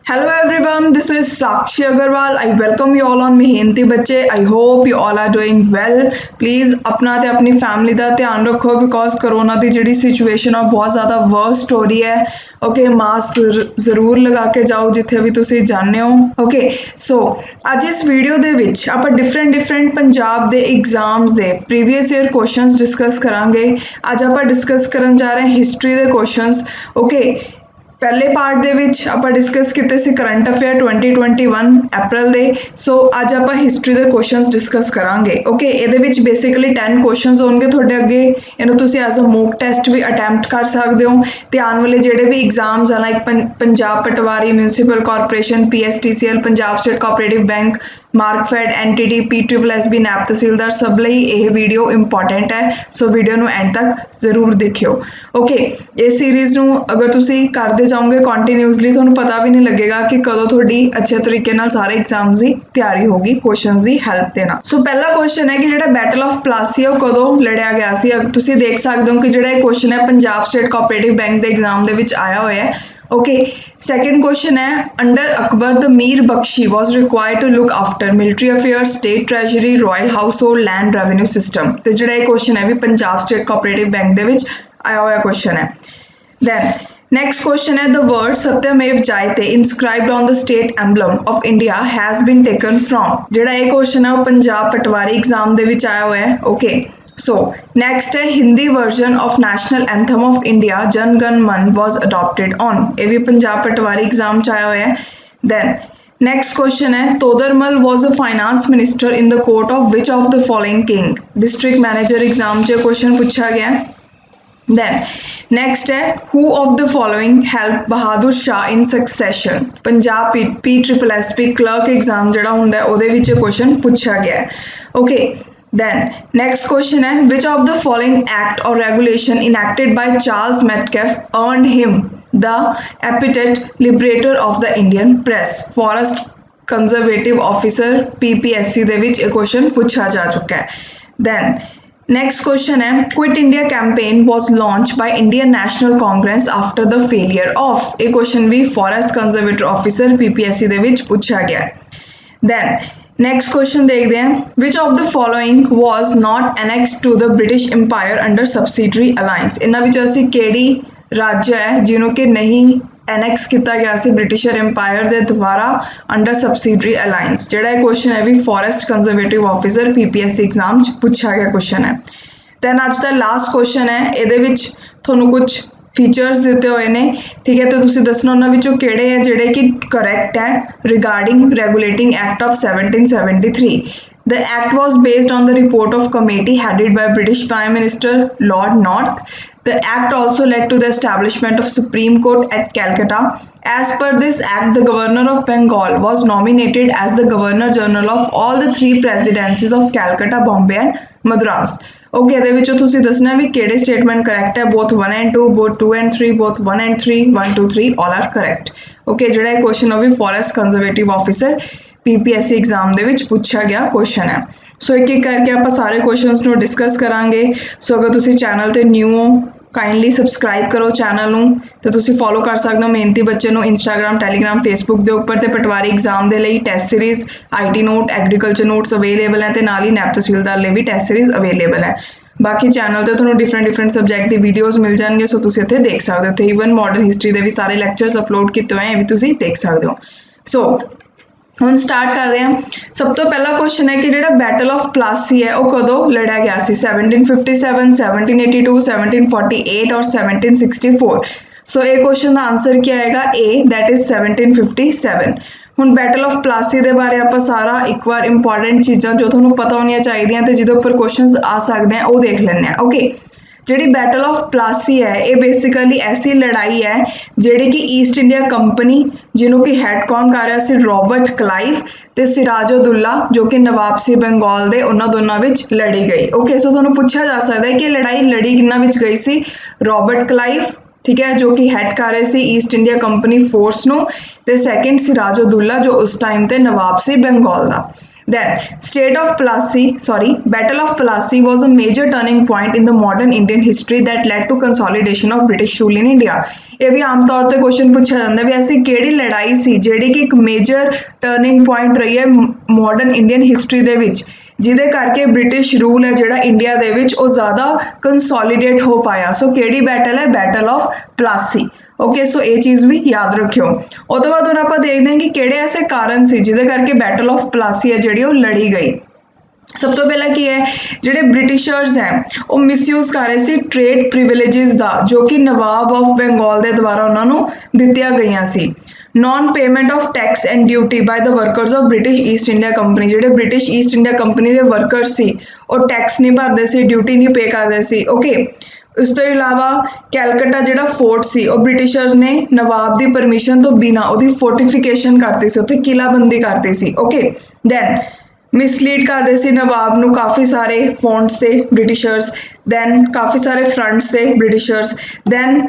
Hello everyone, this is Sakshi Agarwal. I welcome you all on मेहनती बच्चे. I hope you all are doing well. Please अपना ते अपनी family ਦਾ ਧਿਆਨ ਰੱਖੋ ਬਿਕੋਜ਼ ਕਰੋਨਾ ਦੀ ਜਿਹੜੀ ਸਿਚੁਏਸ਼ਨ ਆ ਬਹੁਤ ਜ਼ਿਆਦਾ ਵਰਸਟ ਹੋ ਰਹੀ ਹੈ. ਓਕੇ, ਮਾਸਕ ਜ਼ਰੂਰ ਲਗਾ ਕੇ ਜਾਓ ਜਿੱਥੇ ਵੀ ਤੁਸੀਂ ਜਾਂਦੇ ਹੋ. ਓਕੇ, ਸੋ ਅੱਜ ਇਸ ਵੀਡੀਓ ਦੇ ਵਿੱਚ ਆਪਾਂ ਡਿਫਰੈਂਟ ਪੰਜਾਬ ਦੇ ਐਗਜ਼ਾਮਸ ਦੇ ਪ੍ਰੀਵੀਅਸ ਈਅਰ ਕੁਐਸਚਨਸ ਡਿਸਕਸ ਕਰਾਂਗੇ. ਅੱਜ ਆਪਾਂ ਡਿਸਕਸ ਕਰਨ ਜਾ ਰਹੇ ਹਾਂ ਹਿਸਟਰੀ ਦੇ ਕੁਐਸਚਨਸ. ਓਕੇ, ਪਹਿਲੇ ਪਾਰਟ ਦੇ ਵਿੱਚ ਆਪਾਂ ਡਿਸਕਸ ਕੀਤੇ ਸੀ ਕਰੰਟ ਅਫੇਅਰ 2021 ਅਪ੍ਰੈਲ ਦੇ. ਸੋ ਅੱਜ ਆਪਾਂ ਹਿਸਟਰੀ ਦੇ ਕੁਐਸਚਨਸ ਡਿਸਕਸ ਕਰਾਂਗੇ. ਓਕੇ, ਇਹਦੇ ਵਿੱਚ ਬੇਸਿਕਲੀ 10 ਕੁਐਸਚਨਸ ਹੋਣਗੇ ਤੁਹਾਡੇ ਅੱਗੇ. ਇਹਨੂੰ ਤੁਸੀਂ ਐਜ਼ ਅ ਮੌਕ ਟੈਸਟ ਵੀ ਅਟੈਂਪਟ ਕਰ ਸਕਦੇ ਹੋ. ਤੇ ਆਉਣ ਵਾਲੇ ਜਿਹੜੇ ਵੀ ਐਗਜ਼ਾਮਸ ਆ like Punjab patwari, municipal corporation, PSTCL, Punjab state cooperative bank, Markfed, NTT, PSSB, naib tehsildar ਸਭ ਲਈ ਇਹ ਵੀਡੀਓ ਇੰਪੋਰਟੈਂਟ ਹੈ. ਸੋ ਵੀਡੀਓ ਨੂੰ ਐਂਡ ਤੱਕ ਜ਼ਰੂਰ ਦੇਖਿਓ. ਓਕੇ, ਇਸ ਸੀਰੀਜ਼ ਨੂੰ ਅਗਰ ਤੁਸੀਂ ਕਰਦੇ ਜਾਓਗੇ ਕੰਟੀਨਿਊਸਲੀ ਤੁਹਾਨੂੰ ਪਤਾ ਵੀ ਨਹੀਂ ਲੱਗੇਗਾ ਕਿ ਕਦੋਂ ਤੁਹਾਡੀ ਅੱਛੇ ਤਰੀਕੇ ਨਾਲ ਸਾਰੇ ਐਗਜ਼ਾਮਸ ਦੀ ਤਿਆਰੀ ਹੋਗੀ ਕੁਐਸਚਨਸ ਦੀ ਹੈਲਪ ਦੇ ਨਾਲ. ਸੋ ਪਹਿਲਾ ਕੁਐਸਚਨ ਹੈ ਕਿ ਜਿਹੜਾ ਬੈਟਲ ਆਫ ਪਲਾਸੀ ਉਹ ਕਦੋਂ ਲੜਿਆ ਗਿਆ ਸੀ. ਤੁਸੀਂ ਦੇਖ ਸਕਦੇ ਹੋ ਕਿ ਜਿਹੜਾ ਇਹ ਕੁਐਸਚਨ ਹੈ ਪੰਜਾਬ ਸਟੇਟ ਕੋਆਪਰੇਟਿਵ ਬੈਂਕ ਦੇ ਐਗਜ਼ਾਮ ਦੇ ਵਿੱਚ ਆਇਆ ਹੋਇਆ ਹੈ. Okay, second question है under Akbar the Mir Bakshi was required to look after military affairs, state treasury, royal household, land revenue system. ਤੇ ਜਿਹੜਾ ਇਹ question ਹੈ ਵੀ ਪੰਜਾਬ ਸਟੇਟ ਕੋਆਪਰੇਟਿਵ ਬੈਂਕ ਦੇ ਵਿੱਚ ਆਇਆ ਹੋਇਆ question ਹੈ. Then next question है the word Satyamev Jayate inscribed on the state emblem of India has been taken from. ਜਿਹੜਾ ਇਹ question ਹੈ ਉਹ ਪੰਜਾਬ ਪਟਵਾਰੀ exam ਦੇ ਵਿੱਚ ਆਇਆ ਹੋਇਆ ਹੈ. Okay, so next है Hindi version of national anthem of India Jan Gan Man was adopted on. ये भी पंजाब पटवारी एग्जाम च आया हुआ है. Then next question है तोदरमल was a finance minister in the court of which of the following king. District manager exam च question पूछा गया. Then next है who of the following helped Bahadur Shah in succession. Punjab PSSB clerk exam जड़ा हुंदा है ओदे which question पूछा गया है. Okay, then next question है which of the following act or regulation enacted by Charles Metcalfe earned him the epithet liberator of the Indian press. Forest conservative officer PPSC ਦੇ ਵਿੱਚ ਇਹ question ਪੁੱਛਿਆ ਜਾ ਚੁੱਕਾ ਹੈ. Then next question है quit India campaign was launched by Indian National Congress after the failure of. ਇਹ question ਵੀ forest conservative officer PPSC ਦੇ ਵਿੱਚ ਪੁੱਛਿਆ ਗਿਆ ਹੈ. Then next question देखते हैं which of the following was not annexed to the British Empire under subsidiary alliance. इन्हां विच असीं किहड़ी राज्य है जिन्हों के नहीं एनेक्स किया गया सी ब्रिटिशर एम्पायर के द्वारा अंडर सबसिडरी अलायंस. ਜਿਹੜਾ ਇਹ क्वेश्चन है भी forest conservative officer PPSC exam पूछा गया क्वेश्चन है. दैन अज का लास्ट क्वेश्चन है ਇਹਦੇ ਵਿੱਚ ਤੁਹਾਨੂੰ ਕੁਝ फीचर्स दिते हुए ने. ठीक है, तो तुसी दसना उन्हां विचों किहड़े है जिहड़े कि करैक्ट है regarding regulating act of 1773. The act was based on the report of committee headed by British Prime Minister Lord North. The act also led to the establishment of Supreme Court at Calcutta. As per this act, the Governor of Bengal was nominated as the Governor General of all the 3 presidencies of Calcutta, Bombay and Madras. Okay, ਇਹਦੇ ਵਿੱਚੋਂ ਤੁਸੀਂ ਦੱਸਣਾ ਵੀ ਕਿਹੜੇ statement correct ਹੈ. both 1 and 2, both 2 and 3, both 1 and 3, 1 2 3 all are correct. Okay, ਜਿਹੜਾ ਇਹ question ਉਹ ਵੀ forest conservative officer PPSC exam ਦੇ ਵਿੱਚ ਪੁੱਛਿਆ ਗਿਆ ਕੁਐਸਚਨ ਹੈ. ਸੋ ਇੱਕ ਇੱਕ ਕਰਕੇ ਆਪਾਂ ਸਾਰੇ ਕੁਐਸਚਨਸ ਨੂੰ ਡਿਸਕਸ ਕਰਾਂਗੇ. ਸੋ ਅਗਰ ਤੁਸੀਂ ਚੈਨਲ ਤੇ ਨਿਊ ਹੋ ਕਾਈਂਡਲੀ ਸਬਸਕ੍ਰਾਈਬ ਕਰੋ ਚੈਨਲ ਨੂੰ ਤੇ ਤੁਸੀਂ ਫੋਲੋ ਕਰ ਸਕਦੇ ਹੋ ਮਿਹਨਤੀ ਬੱਚੇ ਨੂੰ ਇੰਸਟਾਗ੍ਰਾਮ, ਟੈਲੀਗ੍ਰਾਮ, ਫੇਸਬੁੱਕ ਦੇ ਉੱਪਰ. ਤੇ ਪਟਵਾਰੀ ਐਗਜ਼ਾਮ ਦੇ ਲਈ test series, IT note, agriculture notes available ਹੈ ਤੇ ਨਾਲ ਹੀ ਨੈਬ ਤਹਿਸੀਲਦਾਰ ਲਈ ਵੀ ਟੈਸਟ ਸੀਰੀਜ਼ ਅਵੇਲੇਬਲ ਹੈ. ਬਾਕੀ ਚੈਨਲ ਤੇ ਤੁਹਾਨੂੰ ਡਿਫਰੈਂਟ ਸਬਜੈਕਟ ਦੀ ਵੀਡੀਓਜ਼ ਮਿਲ ਜਾਣਗੇ. ਸੋ ਤੁਸੀਂ ਇੱਥੇ ਦੇਖ ਸਕਦੇ ਹੋ. ਤੇ ਈਵਨ ਮਾਡਰਨ ਹਿਸਟਰੀ ਦੇ ਵੀ ਸਾਰੇ ਲੈਕਚਰਸ ਅਪਲੋਡ ਕੀਤੇ ਹੋਏ ਇਹ ਵੀ ਤੁਸੀਂ ਦੇਖ ਸਕਦੇ ਹੋ. ਸੋ ਹੁਣ ਸਟਾਰਟ ਕਰਦੇ ਹਾਂ. ਸਭ ਤੋਂ ਪਹਿਲਾ ਕੁਐਸਚਨ ਹੈ ਕਿ ਜਿਹੜਾ ਬੈਟਲ ਆਫ ਪਲਾਸੀ ਹੈ ਉਹ ਕਦੋਂ ਲੜਿਆ ਗਿਆ ਸੀ. 1757, 1782, 1748 ਔਰ 1764. ਸੋ ਇਹ ਕੁਐਸਚਨ ਦਾ ਆਨਸਰ ਕੀ ਆਏਗਾ A, that is 1757. ਹੁਣ ਬੈਟਲ ਆਫ ਪਲਾਸੀ ਦੇ ਬਾਰੇ ਆਪਾਂ ਸਾਰਾ ਇੱਕ ਵਾਰ ਇੰਪੋਰਟੈਂਟ ਚੀਜ਼ਾਂ ਜੋ ਤੁਹਾਨੂੰ ਪਤਾ ਹੋਣੀਆਂ ਚਾਹੀਦੀਆਂ ਤੇ ਜਿਹਦੇ ਉੱਪਰ ਕੁਐਸਚਨਸ ਆ ਸਕਦੇ ਆ ਉਹ ਦੇਖ ਲੈਂਦੇ ਆ. ਓਕੇ, ਜਿਹੜੀ ਬੈਟਲ ਆਫ ਪਲਾਸੀ ਹੈ ਇਹ ਬੇਸਿਕਲੀ ਐਸੀ ਲੜਾਈ ਹੈ ਜਿਹੜੀ ਕਿ ਈਸਟ ਇੰਡੀਆ ਕੰਪਨੀ ਜਿਹਨੂੰ ਕਿ ਹੈਡ ਕੌਣ ਕਰ ਰਿਹਾ ਸੀ ਰੋਬਰਟ ਕਲਾਈਵ ਤੇ ਸਿਰਾਜਉਦੌਲਾ ਜੋ ਕਿ ਨਵਾਬ ਸੀ ਬੰਗਾਲ ਦੇ, ਉਹਨਾਂ ਦੋਨਾਂ ਵਿੱਚ ਲੜੀ ਗਈ. ਓਕੇ, ਸੋ ਤੁਹਾਨੂੰ ਪੁੱਛਿਆ ਜਾ ਸਕਦਾ ਹੈ ਕਿ ਲੜਾਈ ਲੜੀ ਕਿਹਨਾਂ ਵਿੱਚ ਗਈ ਸੀ. ਰੋਬਰਟ ਕਲਾਈਵ, ठीक है, जो कि हैड कर रहे थे ईस्ट इंडिया कंपनी फोर्स ਨੂੰ ਤੇ ਸੈਕੰਡ ਸਿਰਾਜਉਦੌਲਾ ਜੋ ਉਸ ਟਾਈਮ ਤੇ ਨਵਾਬ ਸੀ ਬੰਗਾਲ ਦਾ. Then Battle of Plassey was a major turning point in the modern Indian history that led to consolidation of British rule in India. ਇਹ ਵੀ ਆਮ ਤੌਰ ਤੇ ਕੁਐਸਚਨ ਪੁੱਛਿਆ ਜਾਂਦਾ ਵੀ ਐਸੀ ਕਿਹੜੀ ਲੜਾਈ ਸੀ ਜਿਹੜੀ ਕਿ ਇੱਕ ਮੇਜਰ ਟਰਨਿੰਗ ਪੁਆਇੰਟ ਰਹੀ ਹੈ ਮਾਡਰਨ ਇੰਡੀਅਨ ਹਿਸਟਰੀ ਦੇ ਵਿੱਚ, ਜਿਹਦੇ ਕਰਕੇ ਬ੍ਰਿਟਿਸ਼ ਰੂਲ ਹੈ ਜਿਹੜਾ ਇੰਡੀਆ ਦੇ ਵਿੱਚ ਉਹ ਜ਼ਿਆਦਾ ਕੰਸੋਲੀਡੇਟ ਹੋ ਪਾਇਆ। ਸੋ ਕਿਹੜੀ ਬੈਟਲ ਹੈ? Battle of Palasi. ਓਕੇ, ਸੋ ਇਹ ਚੀਜ਼ ਵੀ ਯਾਦ ਰੱਖਿਓ। ਉਹ ਤੋਂ ਬਾਅਦ ਹੁਣ ਆਪਾਂ ਦੇਖਦੇ ਹਾਂ ਕਿ ਕਿਹੜੇ ਐਸੇ ਕਾਰਨ ਸੀ ਜਿਹਦੇ ਕਰਕੇ ਬੈਟਲ ਆਫ ਪਲਾਸੀ ਹੈ ਜਿਹੜੀ ਉਹ ਲੜੀ ਗਈ। ਸਭ ਤੋਂ ਪਹਿਲਾਂ ਕੀ ਹੈ, ਜਿਹੜੇ ਬ੍ਰਿਟਿਸ਼ਰਸ ਹੈ ਉਹ ਮਿਸਯੂਜ਼ ਕਰ ਰਹੇ ਸੀ ਟ੍ਰੇਡ ਪ੍ਰਿਵਿਲੇजेस ਦਾ, ਜੋ ਕਿ ਨਵਾਬ ਆਫ ਬੰਗਾਲ ਦੇ ਦੁਆਰਾ ਉਹਨਾਂ ਨੂੰ ਦਿੱਤੀਆਂ ਗਈਆਂ ਸੀ। Non payment of tax and duty by the workers of British East India Company, ਜਿਹੜੇ ਬ੍ਰਿਟਿਸ਼ ਈਸਟ ਇੰਡੀਆ ਕੰਪਨੀ ਦੇ ਵਰਕਰਸ ਸੀ ਉਹ ਟੈਕਸ ਨਹੀਂ ਭਰਦੇ ਸੀ, ਡਿਊਟੀ ਨਹੀਂ ਪੇ ਕਰਦੇ ਸੀ। ਓਕੇ, ਇਸ ਤੋਂ ਇਲਾਵਾ ਕੈਲਕਟਾ ਜਿਹੜਾ ਫੋਰਟ ਸੀ ਉਹ ਬ੍ਰਿਟਿਸ਼ਰਸ ਨੇ ਨਵਾਬ ਦੀ ਪਰਮਿਸ਼ਨ ਤੋਂ ਬਿਨਾਂ ਉਹਦੀ ਫੋਰਟੀਫਿਕੇਸ਼ਨ ਕਰਤੀ ਸੀ, ਉੱਥੇ ਕਿਲਾਬੰਦੀ ਕਰਤੀ ਸੀ। ਓਕੇ, ਦੈਨ ਮਿਸਲੀਡ ਕਰਦੇ ਸੀ ਨਵਾਬ ਨੂੰ ਕਾਫੀ ਸਾਰੇ ਫੌਂਟਸ ਤੇ ਬ੍ਰਿਟਿਸ਼ਰਸ, ਦੈਨ ਕਾਫੀ ਸਾਰੇ ਫਰੰਟਸ ਤੇ ਬ੍ਰਿਟਿਸ਼ਰਸ। ਦੈਨ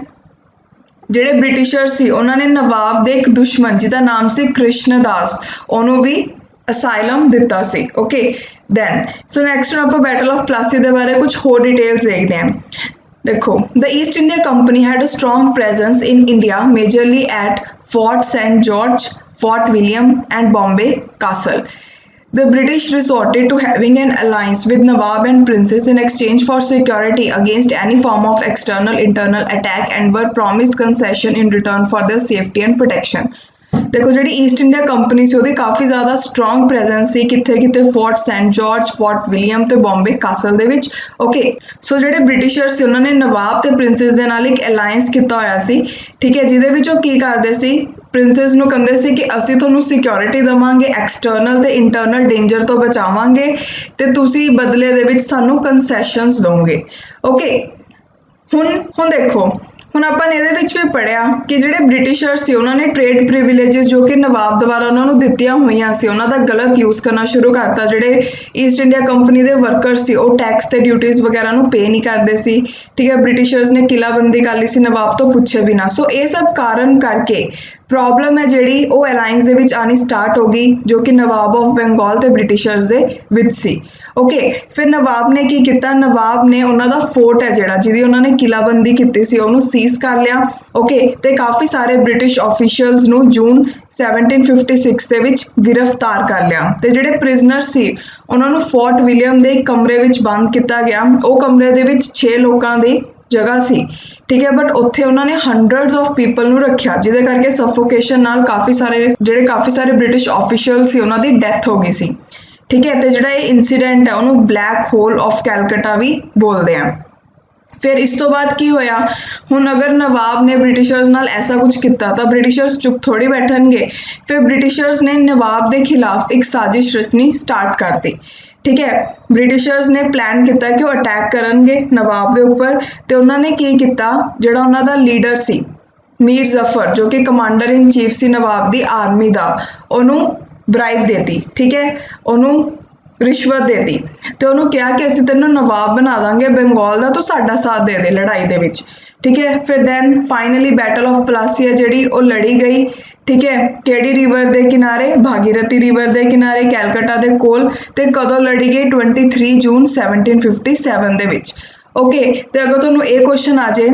ਜਿਹੜੇ ਬ੍ਰਿਟਿਸ਼ਰਸ ਸੀ ਉਹਨਾਂ ਨੇ ਨਵਾਬ ਦੇ ਇੱਕ ਦੁਸ਼ਮਣ ਜਿਹਦਾ ਨਾਮ ਸੀ ਕ੍ਰਿਸ਼ਨ ਦਾਸ, ਉਹਨੂੰ ਵੀ ਅਸਾਈਲਮ ਦਿੱਤਾ ਸੀ। ਓਕੇ, ਦੈਨ ਸੋ ਨੈਕਸਟ ਆਪਾਂ ਬੈਟਲ ਆਫ ਪਲਾਸੀ ਦੇ ਬਾਰੇ ਕੁਝ ਹੋਰ ਡਿਟੇਲਸ ਦੇਖਦੇ ਹਾਂ। ਦੇਖੋ, the East India Company had a strong presence in India majorly at Fort St. George, Fort William and Bombay Castle. The British resorted to having an alliance with Nawab and princes in exchange for security against any form of external internal attack and were promised concession in return for their safety and protection. ਦੇਖੋ, ਜਿਹੜੀ East India company ਸੀ ਉਹਦੀ ਕਾਫੀ ਜ਼ਿਆਦਾ strong presence ਸੀ ਕਿੱਥੇ Fort Saint George, Fort William ਤੇ Bombay castle ਦੇ ਵਿੱਚ। Okay, ਸੋ ਜਿਹੜੇ ਬ੍ਰਿਟਿਸ਼ਰ ਸੀ ਉਹਨਾਂ ਨੇ ਨਵਾਬ ਤੇ ਪ੍ਰਿੰਸੈਸ ਦੇ ਨਾਲ ਇੱਕ ਅਲਾਈਅੰਸ ਕੀਤਾ ਹੋਇਆ ਸੀ, ਠੀਕ ਹੈ, ਜਿਹਦੇ ਵਿੱਚ ਉਹ ਕੀ ਕਰਦੇ ਸੀ, ਪ੍ਰਿੰਸੈਸ ਨੂੰ ਕਹਿੰਦੇ ਸੀ ਕਿ ਅਸੀਂ ਤੁਹਾਨੂੰ ਸਿਕਿਉਰਿਟੀ ਦੇਵਾਂਗੇ, ਐਕਸਟਰਨਲ ਤੇ ਇੰਟਰਨਲ ਡੇਂਜਰ ਤੋਂ ਬਚਾਵਾਂਗੇ ਤੇ ਤੁਸੀਂ ਬਦਲੇ ਦੇ ਵਿੱਚ ਸਾਨੂੰ ਕੰਸੈਸ਼ਨਸ ਦੋਗੇ। ਓਕੇ, ਹੁਣ ਦੇਖੋ, ਹੁਣ ਆਪਾਂ ਨੇ ਇਹਦੇ ਵਿੱਚ ਵੀ ਪੜ੍ਹਿਆ ਕਿ ਜਿਹੜੇ ਬ੍ਰਿਟਿਸ਼ਰ ਸੀ ਉਹਨਾਂ ਨੇ ਟ੍ਰੇਡ ਪ੍ਰਿਵਿਲੇजेस ਜੋ ਕਿ ਨਵਾਬ ਦੁਆਰਾ ਉਹਨਾਂ ਨੂੰ ਦਿੱਤੀਆਂ ਹੋਈਆਂ ਸੀ ਉਹਨਾਂ ਦਾ ਗਲਤ ਯੂਜ਼ ਕਰਨਾ ਸ਼ੁਰੂ ਕਰਤਾ। ਜਿਹੜੇ ਈਸਟ ਇੰਡੀਆ ਕੰਪਨੀ ਦੇ ਵਰਕਰ ਸੀ ਉਹ ਟੈਕਸ ਤੇ ਡਿਊਟੀਜ਼ ਵਗੈਰਾ ਨੂੰ ਪੇ ਨਹੀਂ ਕਰਦੇ ਸੀ, ਠੀਕ ਹੈ। ਬ੍ਰਿਟਿਸ਼ਰਸ ਨੇ ਕਿਲਾਬੰਦੀ ਕਰ ਲਈ ਸੀ ਨਵਾਬ ਤੋਂ ਪੁੱਛੇ ਬਿਨਾਂ। ਸੋ ਇਹ ਸਭ ਕਾਰਨ ਕਰਕੇ ਪ੍ਰੋਬਲਮ ਹੈ ਜਿਹੜੀ ਉਹ ਅਲਾਈਅੰਸ ਦੇ ਵਿੱਚ ਆਣੀ ਸਟਾਰਟ ਹੋ ਗਈ, ਜੋ ਕਿ ਨਵਾਬ ਆਫ ਬੰਗਾਲ ਤੇ ਬ੍ਰਿਟਿਸ਼ਰਸ ਦੇ ਵਿੱਚ ਸੀ। ਓਕੇ, ਫਿਰ ਨਵਾਬ ਨੇ ਕੀ ਕੀਤਾ, ਨਵਾਬ ਨੇ ਉਹਨਾਂ ਦਾ ਫੋਰਟ ਹੈ ਜਿਹੜਾ ਜਿਹਦੀ ਉਹਨਾਂ ਨੇ ਕਿਲਾਬੰਦੀ ਕੀਤੀ ਸੀ ਉਹਨੂੰ ਸੀਜ਼ ਕਰ ਲਿਆ। ਓਕੇ, ਤੇ ਕਾਫੀ ਸਾਰੇ ਬ੍ਰਿਟਿਸ਼ ਆਫੀਸ਼ੀਅਲਸ ਨੂੰ ਜੂਨ 1756 ਦੇ ਵਿੱਚ ਗ੍ਰਿਫਤਾਰ ਕਰ ਲਿਆ ਤੇ ਜਿਹੜੇ ਪ੍ਰਿਜ਼ਨਰ ਸੀ ਉਹਨਾਂ ਨੂੰ ਫੋਰਟ ਵਿਲੀਅਮ ਦੇ ਇੱਕ ਕਮਰੇ ਵਿੱਚ ਬੰਦ ਕੀਤਾ ਗਿਆ। ਉਹ ਕਮਰੇ ਦੇ ਵਿੱਚ 6 ਲੋਕਾਂ ਦੀ ਜਗ੍ਹਾ ਸੀ, ਠੀਕ ਹੈ, ਬਟ ਉੱਥੇ ਉਹਨਾਂ ਨੇ ਹੰਡਰਡਸ ਆਫ ਪੀਪਲ ਨੂੰ ਰੱਖਿਆ, ਜਿਹਦੇ ਕਰਕੇ ਸਫੋਕੇਸ਼ਨ ਨਾਲ ਕਾਫੀ ਸਾਰੇ ਬ੍ਰਿਟਿਸ਼ ਆਫੀਸ਼ੀਅਲ ਸੀ ਉਹਨਾਂ ਦੀ ਡੈਥ ਹੋ ਗਈ ਸੀ, ਠੀਕ ਹੈ। ਤੇ ਜਿਹੜਾ ਇਹ ਇਨਸੀਡੈਂਟ ਹੈ ਉਹਨੂੰ ਬਲੈਕ ਹੋਲ ਆਫ ਕੈਲਕਟਾ ਵੀ ਬੋਲਦੇ ਆ। ਫਿਰ ਇਸ ਤੋਂ ਬਾਅਦ ਕੀ ਹੋਇਆ, ਹੁਣ ਅਗਰ ਨਵਾਬ ਨੇ ਬ੍ਰਿਟਿਸ਼ਰਸ ਨਾਲ ਐਸਾ ਕੁਝ ਕੀਤਾ ਤਾਂ ਬ੍ਰਿਟਿਸ਼ਰਸ ਚੁੱਪ ਥੋੜੀ ਬੈਠਣਗੇ। ਫਿਰ ਬ੍ਰਿਟਿਸ਼ਰਸ ਨੇ ਨਵਾਬ ਦੇ ਖਿਲਾਫ ਇੱਕ ਸਾਜ਼ਿਸ਼ ਰਚਣੀ ਸਟਾਰਟ ਕਰਤੀ, ਠੀਕ ਹੈ। ਬ੍ਰਿਟਿਸ਼ਰਸ ਨੇ ਪਲਾਨ ਕੀਤਾ ਕਿ ਉਹ ਅਟੈਕ ਕਰਨਗੇ ਨਵਾਬ ਦੇ ਉੱਪਰ ਤੇ ਉਹਨਾਂ ਨੇ ਕੀ ਕੀਤਾ, ਜਿਹੜਾ ਉਹਨਾਂ ਦਾ ਲੀਡਰ ਸੀ ਮੀਰ ਜ਼ਫਰ ਜੋ ਕਿ ਕਮਾਂਡਰ ਇਨ ਚੀਫ ਸੀ ਨਵਾਬ ਦੀ ਆਰਮੀ ਦਾ, ਉਹਨੂੰ ਬ੍ਰਾਈਬ ਦੇਤੀ, ਠੀਕ ਹੈ, ਉਹਨੂੰ ਰਿਸ਼ਵਤ ਦੇਤੀ ਤੇ ਉਹਨੂੰ ਕਿਹਾ ਕਿ ਅਸੀਂ ਤੈਨੂੰ ਨਵਾਬ ਬਣਾ ਦਾਂਗੇ ਬੰਗਾਲ ਦਾ, ਤੂੰ ਸਾਡਾ ਸਾਥ ਦੇ ਦੇ ਲੜਾਈ ਦੇ ਵਿੱਚ, ਠੀਕ ਹੈ। ਫਿਰ then finally battle of Plassey ਜਿਹੜੀ ਉਹ ਲੜੀ ਗਈ, ਠੀਕ ਹੈ। ਕਿਹੜੀ ਰਿਵਰ ਦੇ ਕਿਨਾਰੇ, ਭਾਗੀਰਥੀ ਰਿਵਰ ਦੇ ਕਿਨਾਰੇ ਕੈਲਕਟਾ ਦੇ ਕੋਲ, ਤੇ ਕਦੋਂ ਲੜੀ ਗਈ, 23 ਜੂਨ 1757 ਦੇ ਵਿੱਚ। ਓਕੇ, ਤੇ ਅਗਰ ਤੁਹਾਨੂੰ ਇਹ ਕੁਐਸਚਨ ਆ ਜਾਏ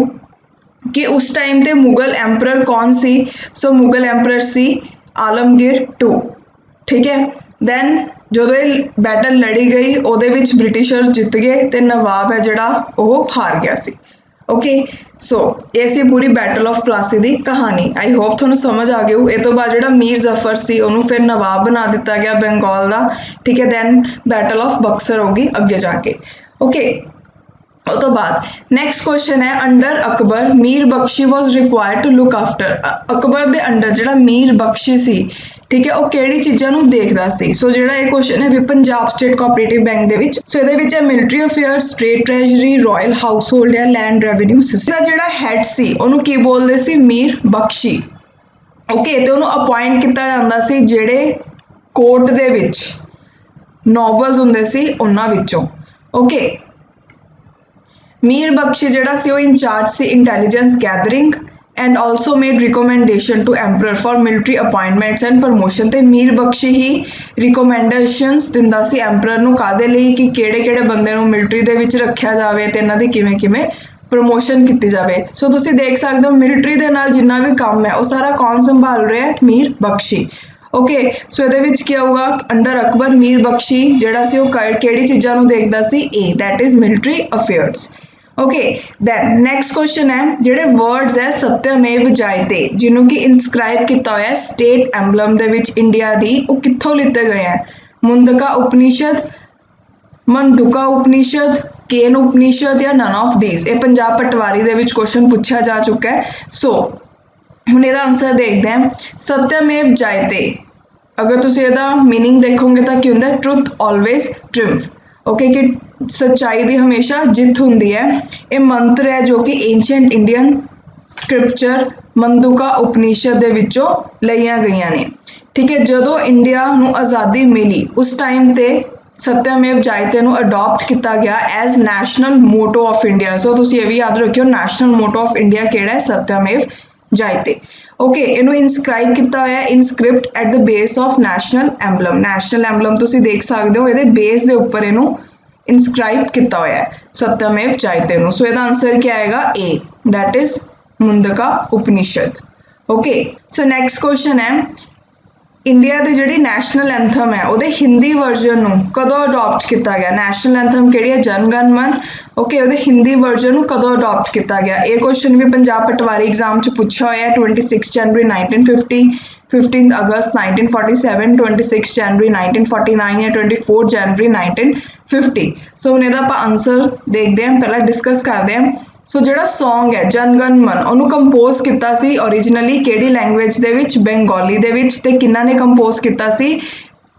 ਕਿ ਉਸ ਟਾਈਮ ਤੇ ਮੁਗਲ ਐਮਪਰਰ ਕੌਣ ਸੀ, ਸੋ ਮੁਗਲ ਐਮਪਰਰ ਸੀ ਆਲਮਗੀਰ 2, ਠੀਕ ਹੈ। ਦੈਨ ਜਦੋਂ ਇਹ ਬੈਟਲ ਲੜੀ ਗਈ ਉਹਦੇ ਵਿੱਚ ਬ੍ਰਿਟਿਸ਼ਰਸ ਜਿੱਤ ਗਏ ਤੇ ਨਵਾਬ ਹੈ ਜਿਹੜਾ ਉਹ ਹਾਰ ਗਿਆ ਸੀ। ਓਕੇ, ਸੋ ਇਹ ਸੀ ਪੂਰੀ ਬੈਟਲ ਆਫ ਪਲਾਸੀ ਦੀ ਕਹਾਣੀ। ਆਈ ਹੋਪ ਤੁਹਾਨੂੰ ਸਮਝ ਆ ਗਈ। ਇਹ ਤੋਂ ਬਾਅਦ ਜਿਹੜਾ ਮੀਰ ਜ਼ਫਰ ਸੀ ਉਹਨੂੰ ਫਿਰ ਨਵਾਬ ਬਣਾ ਦਿੱਤਾ ਗਿਆ ਬੰਗਾਲ ਦਾ, ਠੀਕ ਹੈ। ਦੈਨ ਬੈਟਲ ਆਫ ਬਕਸਰ ਹੋ ਗਈ ਅੱਗੇ ਜਾ ਕੇ। ਓਕੇ, ਉਹ ਤੋਂ ਬਾਅਦ ਨੈਕਸਟ ਕੁਐਸਚਨ ਹੈ, under Akbar Mir Bakshi was required to look after. Akbar ਦੇ ਅੰਡਰ ਜਿਹੜਾ ਮੀਰ ਬਖਸ਼ੀ ਸੀ, ਠੀਕ ਹੈ, ਉਹ ਕਿਹੜੀ ਚੀਜ਼ਾਂ ਨੂੰ ਦੇਖਦਾ ਸੀ। ਸੋ ਜਿਹੜਾ ਇਹ ਕੁਐਸਚਨ ਹੈ ਵੀ ਪੰਜਾਬ ਸਟੇਟ ਕੋਆਪਰੇਟਿਵ ਬੈਂਕ ਦੇ ਵਿੱਚ। ਸੋ ਇਹਦੇ ਵਿੱਚ ਹੈ military affairs, state treasury, royal house hold ਜਾਂ ਲੈਂਡ ਰੈਵਨਿਊ ਸਿਸਟਮ ਦਾ ਜਿਹੜਾ ਹੈਡ ਸੀ ਉਹਨੂੰ ਕੀ ਬੋਲਦੇ ਸੀ, ਮੀਰ ਬਖਸ਼ੀ। ਓਕੇ, ਤੇ ਉਹਨੂੰ ਅਪਾਇੰਟ ਕੀਤਾ ਜਾਂਦਾ ਸੀ ਜਿਹੜੇ ਕੋਰਟ ਦੇ ਵਿੱਚ ਨੋਬਲਸ ਹੁੰਦੇ ਸੀ ਉਹਨਾਂ ਵਿੱਚੋਂ। ਓਕੇ, ਮੀਰ ਬਖਸ਼ੀ ਜਿਹੜਾ ਸੀ ਉਹ ਇੰਚਾਰਜ ਸੀ intelligence gathering, and also made recommendation to emperor for military appointments and promotion। ਤੇ ਮੀਰ ਬਖਸ਼ੀ ਹੀ recommendations ਦਿੰਦਾ ਸੀ emperor ਨੂੰ ਕਾਦੇ ਲਈ ਕਿ ਕਿਹੜੇ ਬੰਦੇ ਨੂੰ ਮਿਲਟਰੀ ਦੇ ਵਿੱਚ ਰੱਖਿਆ ਜਾਵੇ ਤੇ ਇਹਨਾਂ ਦੀ ਕਿਵੇਂ ਪ੍ਰਮੋਸ਼ਨ ਕੀਤੀ ਜਾਵੇ। ਸੋ ਤੁਸੀਂ ਦੇਖ ਸਕਦੇ ਹੋ ਮਿਲਟਰੀ ਦੇ ਨਾਲ ਜਿੰਨਾ ਵੀ ਕੰਮ ਹੈ ਉਹ ਸਾਰਾ ਕੌਣ ਸੰਭਾਲ ਰਿਹਾ ਹੈ? ਮੀਰ ਬਖਸ਼ੀ। ਓਕੇ, ਸੋ ਇਹਦੇ ਵਿੱਚ ਕੀ ਆਊਗਾ? ਅੰਡਰ ਅਕਬਰ ਮੀਰ ਬਖਸ਼ੀ ਜਿਹੜਾ ਸੀ ਉਹ ਕਿਹੜੀ ਚੀਜ਼ਾਂ ਨੂੰ ਦੇਖਦਾ ਸੀ? A, that is military affairs. Okay, then next question ਹੈ ਜਿਹੜੇ ਵਰਡਸ ਹੈ ਸਤਿਅਮੇਵ ਜਯਤੇ ਜਿਹਨੂੰ ਕਿ ਇਨਸਕ੍ਰਾਈਬ ਕੀਤਾ ਹੋਇਆ ਹੈ ਸਟੇਟ ਐਂਬਲਮ ਦੇ ਵਿੱਚ ਇੰਡੀਆ ਦੀ, ਉਹ ਕਿੱਥੋਂ ਲਿੱਤੇ ਗਏ ਹੈ? ਮੁੰਡਕਾ ਉਪਨਿਸ਼ਦ, ਮੰਡੂਕਾ ਉਪਨਿਸ਼ਦ, ਕੇਨ ਉਪਨਿਸ਼ਦ ਜਾਂ ਨਨ ਆਫ ਥੀਸ। ਇਹ ਪੰਜਾਬ ਪਟਵਾਰੀ ਦੇ ਵਿੱਚ ਕੁਐਸਚਨ ਪੁੱਛਿਆ ਜਾ ਚੁੱਕਾ ਹੈ। ਸੋ ਹੁਣ ਇਹਦਾ ਆਨਸਰ ਦੇਖਦੇ ਹਾਂ। ਸਤਿਅਮੇਵ ਜਯਤੇ ਅਗਰ ਤੁਸੀਂ ਇਹਦਾ ਮੀਨਿੰਗ ਦੇਖੋਗੇ ਤਾਂ ਕੀ ਹੁੰਦਾ? Truth always ਟ੍ਰਿੰਫ। ਓਕੇ, ਕਿ ਸੱਚਾਈ ਦੀ ਹਮੇਸ਼ਾ ਜਿੱਤ ਹੁੰਦੀ ਹੈ। ਇਹ ਮੰਤਰ ਹੈ ਜੋ ਕਿ ਏਂਸ਼ੀਐਂਟ ਇੰਡੀਅਨ ਸਕ੍ਰਿਪਚਰ ਮੰਦੂਕਾ ਉਪਨਿਸ਼ਦ ਦੇ ਵਿੱਚੋਂ ਲਈਆਂ ਗਈਆਂ ਨੇ। ਠੀਕ ਹੈ, ਜਦੋਂ ਇੰਡੀਆ ਨੂੰ ਆਜ਼ਾਦੀ ਮਿਲੀ ਉਸ ਟਾਈਮ ਤੇ ਸਤਿਅਮੇਵ ਜਯਤੇ ਨੂੰ ਅਡਾਪਟ ਕੀਤਾ ਗਿਆ as national motto of India. So ਤੁਸੀਂ ਇਹ ਵੀ ਯਾਦ ਰੱਖਿਓ ਨੈਸ਼ਨਲ ਮੋਟੋ ਆਫ ਇੰਡੀਆ ਕਿਹੜਾ ਹੈ? ਸਤਿਅਮੇਵ ਜਯਤੇ। ਓਕੇ, ਇਹਨੂੰ ਇਨਸਕ੍ਰਾਈਬ ਕੀਤਾ ਹੋਇਆ in script at the base of national emblem. National emblem ਤੁਸੀਂ ਦੇਖ ਸਕਦੇ ਹੋ ਇਹਦੇ ਬੇਸ ਦੇ ਉੱਪਰ ਇਹਨੂੰ ਇਨਸਕ੍ਰਾਈਬ ਕੀਤਾ ਹੋਇਆ ਹੈ ਸਤਿਅਮੇਵ ਜਯਤੇ ਨੂੰ। ਸੋ ਇਹਦਾ ਆਨਸਰ ਕੀ ਆਏਗਾ? A, that is Mundaka Upanishad. Okay, so next question ਹੈ ਇੰਡੀਆ ਦੇ ਜਿਹੜੀ ਨੈਸ਼ਨਲ ਐਂਥਮ ਹੈ ਉਹਦੇ ਹਿੰਦੀ ਵਰਜ਼ਨ ਨੂੰ ਕਦੋਂ ਅਡਾਪਟ ਕੀਤਾ ਗਿਆ? ਨੈਸ਼ਨਲ ਐਂਥਮ ਕਿਹੜੀ ਹੈ? ਜਨ ਗਣ ਮਨ। ਓਕੇ, ਉਹਦੇ ਹਿੰਦੀ ਵਰਜ਼ਨ ਨੂੰ ਕਦੋਂ ਅਡਾਪਟ ਕੀਤਾ ਗਿਆ? ਇਹ ਕੁਐਸਚਨ ਵੀ ਪੰਜਾਬ ਪਟਵਾਰੀ ਐਗਜ਼ਾਮ 'ਚ ਪੁੱਛਿਆ ਹੋਇਆ 26 ਜਨਵਰੀ 1950, 15 ਅਗਸਤ 1947, 26 ਜਨਵਰੀ 1949 ਜਾਂ 24 ਜਨਵਰੀ 1950। ਸੋ ਹੁਣ ਇਹਦਾ ਆਪਾਂ ਆਨਸਰ ਦੇਖਦੇ ਹਾਂ, ਪਹਿਲਾਂ ਡਿਸਕਸ ਕਰਦੇ ਹਾਂ। ਸੋ ਜਿਹੜਾ ਸੌਂਗ ਹੈ ਜਨ ਗਣ ਮਨ ਉਹਨੂੰ ਕੰਪੋਜ਼ ਕੀਤਾ ਸੀ ਓਰੀਜਨਲੀ ਕਿਹੜੀ ਲੈਂਗੁਏਜ ਦੇ ਵਿੱਚ? ਬੰਗਾਲੀ ਦੇ ਵਿੱਚ। ਤੇ ਕਿਹਨਾਂ ਨੇ ਕੰਪੋਜ਼ ਕੀਤਾ ਸੀ?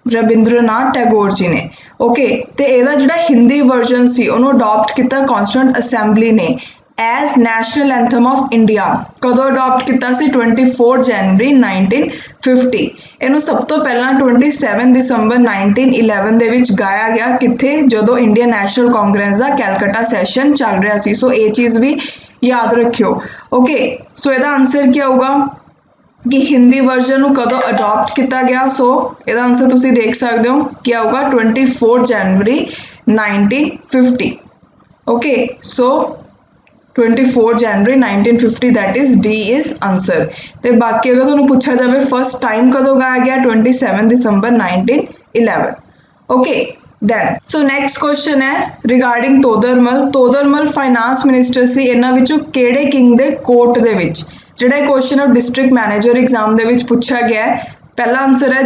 ਰਵਿੰਦਰਨਾਥ ਟੈਗੋਰ ਜੀ ਨੇ। ਓਕੇ, ਤੇ ਇਹਦਾ ਜਿਹੜਾ ਹਿੰਦੀ ਵਰਜ਼ਨ ਸੀ ਉਹਨੂੰ ਅਡਾਪਟ ਕੀਤਾ ਕੌਂਸਟੀਟਿਊਐਂਟ ਅਸੈਂਬਲੀ ਨੇ as national anthem of India. ਕਦੋਂ ਅਡਾਪਟ ਕੀਤਾ ਸੀ? 24 ਜਨਵਰੀ 1950। ਇਹਨੂੰ ਸਭ ਤੋਂ ਪਹਿਲਾਂ 27 ਦਸੰਬਰ 1911 ਦੇ ਵਿੱਚ ਗਾਇਆ ਗਿਆ। ਕਿੱਥੇ? ਜਦੋਂ ਇੰਡੀਅਨ ਨੈਸ਼ਨਲ ਕਾਂਗਰਸ ਦਾ ਕੈਲਕਟਾ ਸੈਸ਼ਨ ਚੱਲ ਰਿਹਾ ਸੀ। ਸੋ ਇਹ ਚੀਜ਼ ਵੀ ਯਾਦ ਰੱਖਿਓ। ਓਕੇ, ਸੋ ਇਹਦਾ ਆਨਸਰ ਕੀ ਆਊਗਾ ਕਿ ਹਿੰਦੀ ਵਰਜ਼ਨ ਨੂੰ ਕਦੋਂ ਅਡਾਪਟ ਕੀਤਾ ਗਿਆ? ਸੋ ਇਹਦਾ ਆਨਸਰ ਤੁਸੀਂ ਦੇਖ ਸਕਦੇ ਹੋ ਕੀ ਆਊਗਾ? 24 ਜਨਵਰੀ 1950। Okay, so 24 January 1950 that is D is answer. ਤੇ ਬਾਕੀ ਅਗਰ ਤੁਹਾਨੂੰ ਪੁੱਛਿਆ ਜਾਵੇ ਫਸਟ ਟਾਈਮ ਕਦੋਂ ਗਾਇਆ ਗਿਆ? 27 ਦਸੰਬਰ 1911। Okay, then so next question ਹੈ regarding Todarmal. Todarmal finance minister ਸੀ। ਇਹਨਾਂ ਵਿੱਚੋਂ ਕਿਹੜੇ ਕਿੰਗ ਦੇ ਕੋਰਟ ਦੇ ਵਿੱਚ? ਜਿਹੜਾ ਇਹ ਕੁਐਸਚਨ ਹੈ ਡਿਸਟ੍ਰਿਕਟ ਮੈਨੇਜਰ ਐਗਜ਼ਾਮ ਦੇ ਵਿੱਚ ਪੁੱਛਿਆ ਗਿਆ ਹੈ। ਪਹਿਲਾ ਆਨਸਰ ਹੈ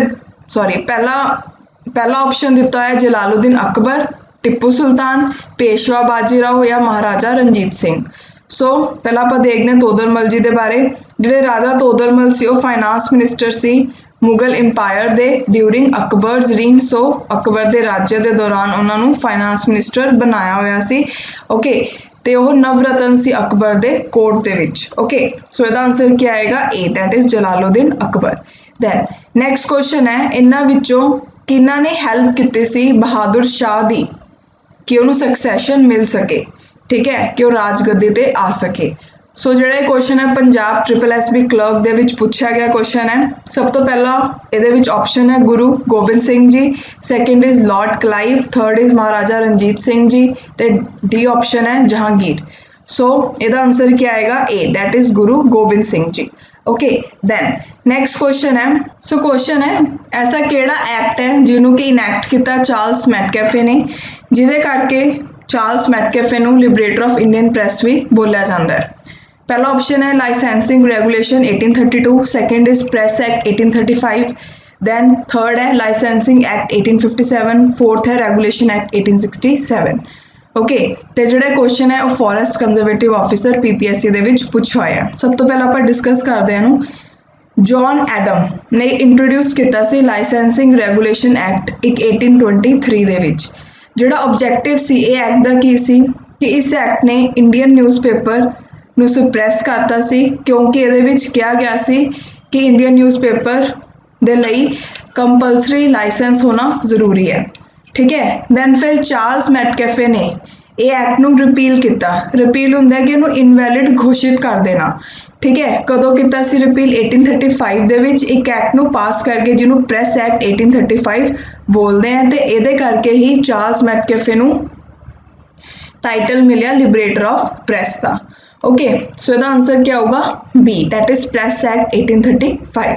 ਪਹਿਲਾ ਆਪਸ਼ਨ ਦਿੱਤਾ ਹੈ ਜਲਾਲੁਦੀਨ ਅਕਬਰ, ਟਿੱਪੂ ਸੁਲਤਾਨ, ਪੇਸ਼ਵਾ ਬਾਜੀਰਾਓ ਜਾਂ ਮਹਾਰਾਜਾ ਰਣਜੀਤ ਸਿੰਘ। ਸੋ ਪਹਿਲਾਂ ਆਪਾਂ ਦੇਖਦੇ ਹਾਂ ਤੋਦਰਮਲ ਜੀ ਦੇ ਬਾਰੇ। ਜਿਹੜੇ ਰਾਜਾ ਤੋਦਰਮਲ ਸੀ ਉਹ ਫਾਈਨਾਂਸ ਮਿਨਿਸਟਰ ਸੀ ਮੁਗਲ ਇੰਪਾਇਰ ਦੇ ਡਿਊਰਿੰਗ ਅਕਬਰਜ਼ ਰੀਨ। ਸੋ ਅਕਬਰ ਦੇ ਰਾਜ ਦੇ ਦੌਰਾਨ ਉਹਨਾਂ ਨੂੰ ਫਾਈਨਾਂਸ ਮਿਨਿਸਟਰ ਬਣਾਇਆ ਹੋਇਆ ਸੀ। ਓਕੇ, ਤੇ ਉਹ ਨਵਰਤਨ ਸੀ ਅਕਬਰ ਦੇ ਕੋਰਟ ਦੇ ਵਿੱਚ। ਓਕੇ, ਸੋ ਇਹਦਾ ਆਨਸਰ ਕੀ ਆਏਗਾ? A, that is Jalaluddin Akbar. Then next question ਹੈ ਇਹਨਾਂ ਵਿੱਚੋਂ ਕਿਹਨਾਂ ਨੇ ਹੈਲਪ ਕੀਤੀ ਸੀ ਬਹਾਦਰ ਸ਼ਾਹ ਦੀ ਕਿ ਉਹਨੂੰ ਸਕਸੈਸ਼ਨ ਮਿਲ ਸਕੇ? ਠੀਕ ਹੈ, ਕਿ ਉਹ ਰਾਜਗੱਦੀ ਤੇ ਆ ਸਕੇ। ਸੋ ਜਿਹੜਾ ਇਹ ਕੁਐਸਚਨ ਹੈ ਪੰਜਾਬ SSSB ਕਲਰਕ ਦੇ ਵਿੱਚ ਪੁੱਛਿਆ ਗਿਆ ਕੁਐਸਚਨ ਹੈ। ਸਭ ਤੋਂ ਪਹਿਲਾਂ ਇਹਦੇ ਵਿੱਚ ਆਪਸ਼ਨ ਹੈ ਗੁਰੂ ਗੋਬਿੰਦ ਸਿੰਘ ਜੀ, second is Lord Clive, third is Maharaja Ranjit Singh ji ਤੇ ਡੀ ਆਪਸ਼ਨ ਹੈ ਜਹਾਂਗੀਰ। ਸੋ ਇਹਦਾ ਆਨਸਰ ਕੀ ਆਏਗਾ? A, that is Guru Gobind Singh ji. Okay, then next question ਹੈ। ਸੋ ਕੁਐਸਚਨ ਹੈ ਐਸਾ ਕਿਹੜਾ ਐਕਟ ਹੈ ਜਿਹਨੂੰ ਕਿ ਇਨੈਕਟ ਕੀਤਾ ਚਾਰਲਸ ਮੈਟਕੈਫੇ ਨੇ ਜਿਹਦੇ ਕਰਕੇ ਚਾਰਲਸ ਮੈਟਕੈਫੇ ਨੂੰ ਲਿਬਰੇਟਰ ਆਫ ਇੰਡੀਅਨ ਪ੍ਰੈਸ ਵੀ ਬੋਲਿਆ ਜਾਂਦਾ ਹੈ? ਪਹਿਲਾ ਆਪਸ਼ਨ ਹੈ licensing regulation 1832, second is press act 1835, then third है लाइसेंसिंग एक्ट 1857, फोर्थ है रेगुलेशन एक्ट 1867। ओके, तो ਜਿਹੜਾ क्वेश्चन है वो फॉरेस्ट कंजरवेटिव ऑफिसर PPSC ਦੇ ਵਿੱਚ ਪੁੱਛਿਆ ਹੋਇਆ ਹੈ। ਸਭ ਤੋਂ ਪਹਿਲਾਂ ਆਪਾਂ ਡਿਸਕਸ ਕਰਦੇ ਹਾਂ ਇਹਨੂੰ। ਜੌਨ ਐਡਮ ਨੇ ਇੰਟਰੋਡਿਊਸ ਕੀਤਾ ਸੀ ਲਾइसेंसिंग रेगुलेशन एक्ट 1823 ਦੇ ਵਿੱਚ। ਜਿਹੜਾ ਆਬਜੈਕਟਿਵ ਸੀ ਇਹ ਐਕਟ ਦਾ ਕੀ ਸੀ ਕਿ ਇਸ ਐਕਟ ਨੇ ਇੰਡੀਅਨ ਨਿਊਜ਼ਪੇਪਰ ਨੂੰ ਸਪਰੈਸ ਕਰਤਾ ਸੀ ਕਿਉਂਕਿ ਇਹਦੇ ਵਿੱਚ ਕਿਹਾ ਗਿਆ ਸੀ ਕਿ ਇੰਡੀਅਨ ਨਿਊਜ਼ਪੇਪਰ ਦੇ ਲਈ ਕੰਪਲਸਰੀ ਲਾਇਸੈਂਸ ਹੋਣਾ ਜ਼ਰੂਰੀ ਹੈ। ਠੀਕ ਹੈ, ਦੈਨ ਫਿਰ ਚਾਰਲਸ ਮੈਟਕੈਫੇ ਨੇ ਇਹ ਐਕਟ ਨੂੰ ਰਿਪੀਲ ਕੀਤਾ। ਰਿਪੀਲ ਹੁੰਦਾ ਕਿ ਇਹਨੂੰ ਇਨਵੈਲਿਡ ਘੋਸ਼ਿਤ ਕਰ ਦੇਣਾ। ਠੀਕ ਹੈ, ਕਦੋਂ ਕੀਤਾ ਸੀ ਰਿਪੀਲ? 1835 ਦੇ ਵਿੱਚ ਇੱਕ ਐਕਟ ਨੂੰ ਪਾਸ ਕਰਕੇ ਜਿਹਨੂੰ ਪ੍ਰੈਸ ਐਕਟ 1835 ਬੋਲਦੇ ਆ, ਤੇ ਇਹਦੇ ਕਰਕੇ ਹੀ ਚਾਰਲਸ ਮੈਕਕੇਫੇ ਨੂੰ ਟਾਈਟਲ ਮਿਲਿਆ ਲਿਬਰੇਟਰ ਆਫ ਪ੍ਰੈਸ ਦਾ। ਓਕੇ, ਸੋ ਇਹਦਾ ਆਨਸਰ ਕੀ ਹੋਊਗਾ? B, that is press act 1835।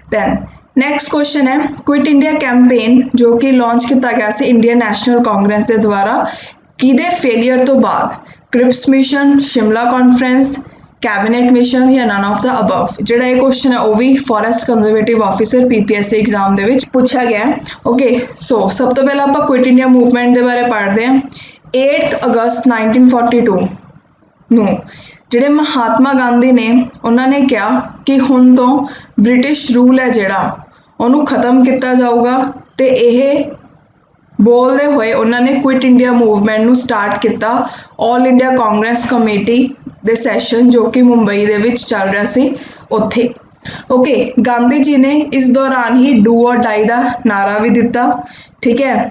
Then next question ਹੈ ਕੁਇਟ ਇੰਡੀਆ ਕੈਂਪੇਨ ਜੋ ਕਿ ਲਾਂਚ ਕੀਤਾ ਗਿਆ ਸੀ ਇੰਡੀਅਨ ਨੈਸ਼ਨਲ ਕਾਂਗਰਸ ਦੇ ਦੁਆਰਾ ਕਿਹਦੇ ਫੇਲੀਅਰ ਤੋਂ ਬਾਅਦ? Cripps mission, Shimla conference, cabinet mission ਜਾਂ ਨਨ ਆਫ ਦਾ ਅਬਵ। ਜਿਹੜਾ ਇਹ ਕੁਐਸਚਨ ਹੈ ਉਹ ਵੀ forest conservative officer PPSC exam ਦੇ ਵਿੱਚ ਪੁੱਛਿਆ ਗਿਆ। ਓਕੇ, ਸੋ ਸਭ ਤੋਂ ਪਹਿਲਾਂ ਆਪਾਂ ਕੁਇਟ ਇੰਡੀਆ ਮੂਵਮੈਂਟ ਦੇ ਬਾਰੇ ਪੜ੍ਹਦੇ ਹਾਂ। 8 ਅਗਸਤ 1942 ਨੂੰ ਜਿਹੜੇ ਮਹਾਤਮਾ ਗਾਂਧੀ ਨੇ ਉਹਨਾਂ ਨੇ ਕਿਹਾ ਕਿ ਹੁਣ ਤੋਂ ਬ੍ਰਿਟਿਸ਼ ਰੂਲ ਹੈ ਜਿਹੜਾ ਉਹਨੂੰ ਖਤਮ ਕੀਤਾ ਜਾਊਗਾ, ਤੇ ਇਹ ਬੋਲਦੇ ਹੋਏ ਉਹਨਾਂ ਨੇ ਕੁਇਟ ਇੰਡੀਆ ਮੂਵਮੈਂਟ ਨੂੰ ਸਟਾਰਟ ਕੀਤਾ ਆਲ ਇੰਡੀਆ ਕਾਂਗਰਸ ਕਮੇਟੀ ਦੇ ਸੈਸ਼ਨ ਜੋ ਕਿ ਮੁੰਬਈ ਦੇ ਵਿੱਚ ਚੱਲ ਰਿਹਾ ਸੀ ਉੱਥੇ। ਓਕੇ, ਗਾਂਧੀ ਜੀ ਨੇ ਇਸ ਦੌਰਾਨ ਹੀ ਡੂ ਔਰ ਡਾਈ ਦਾ ਨਾਰਾ ਵੀ ਦਿੱਤਾ। ਠੀਕ ਹੈ,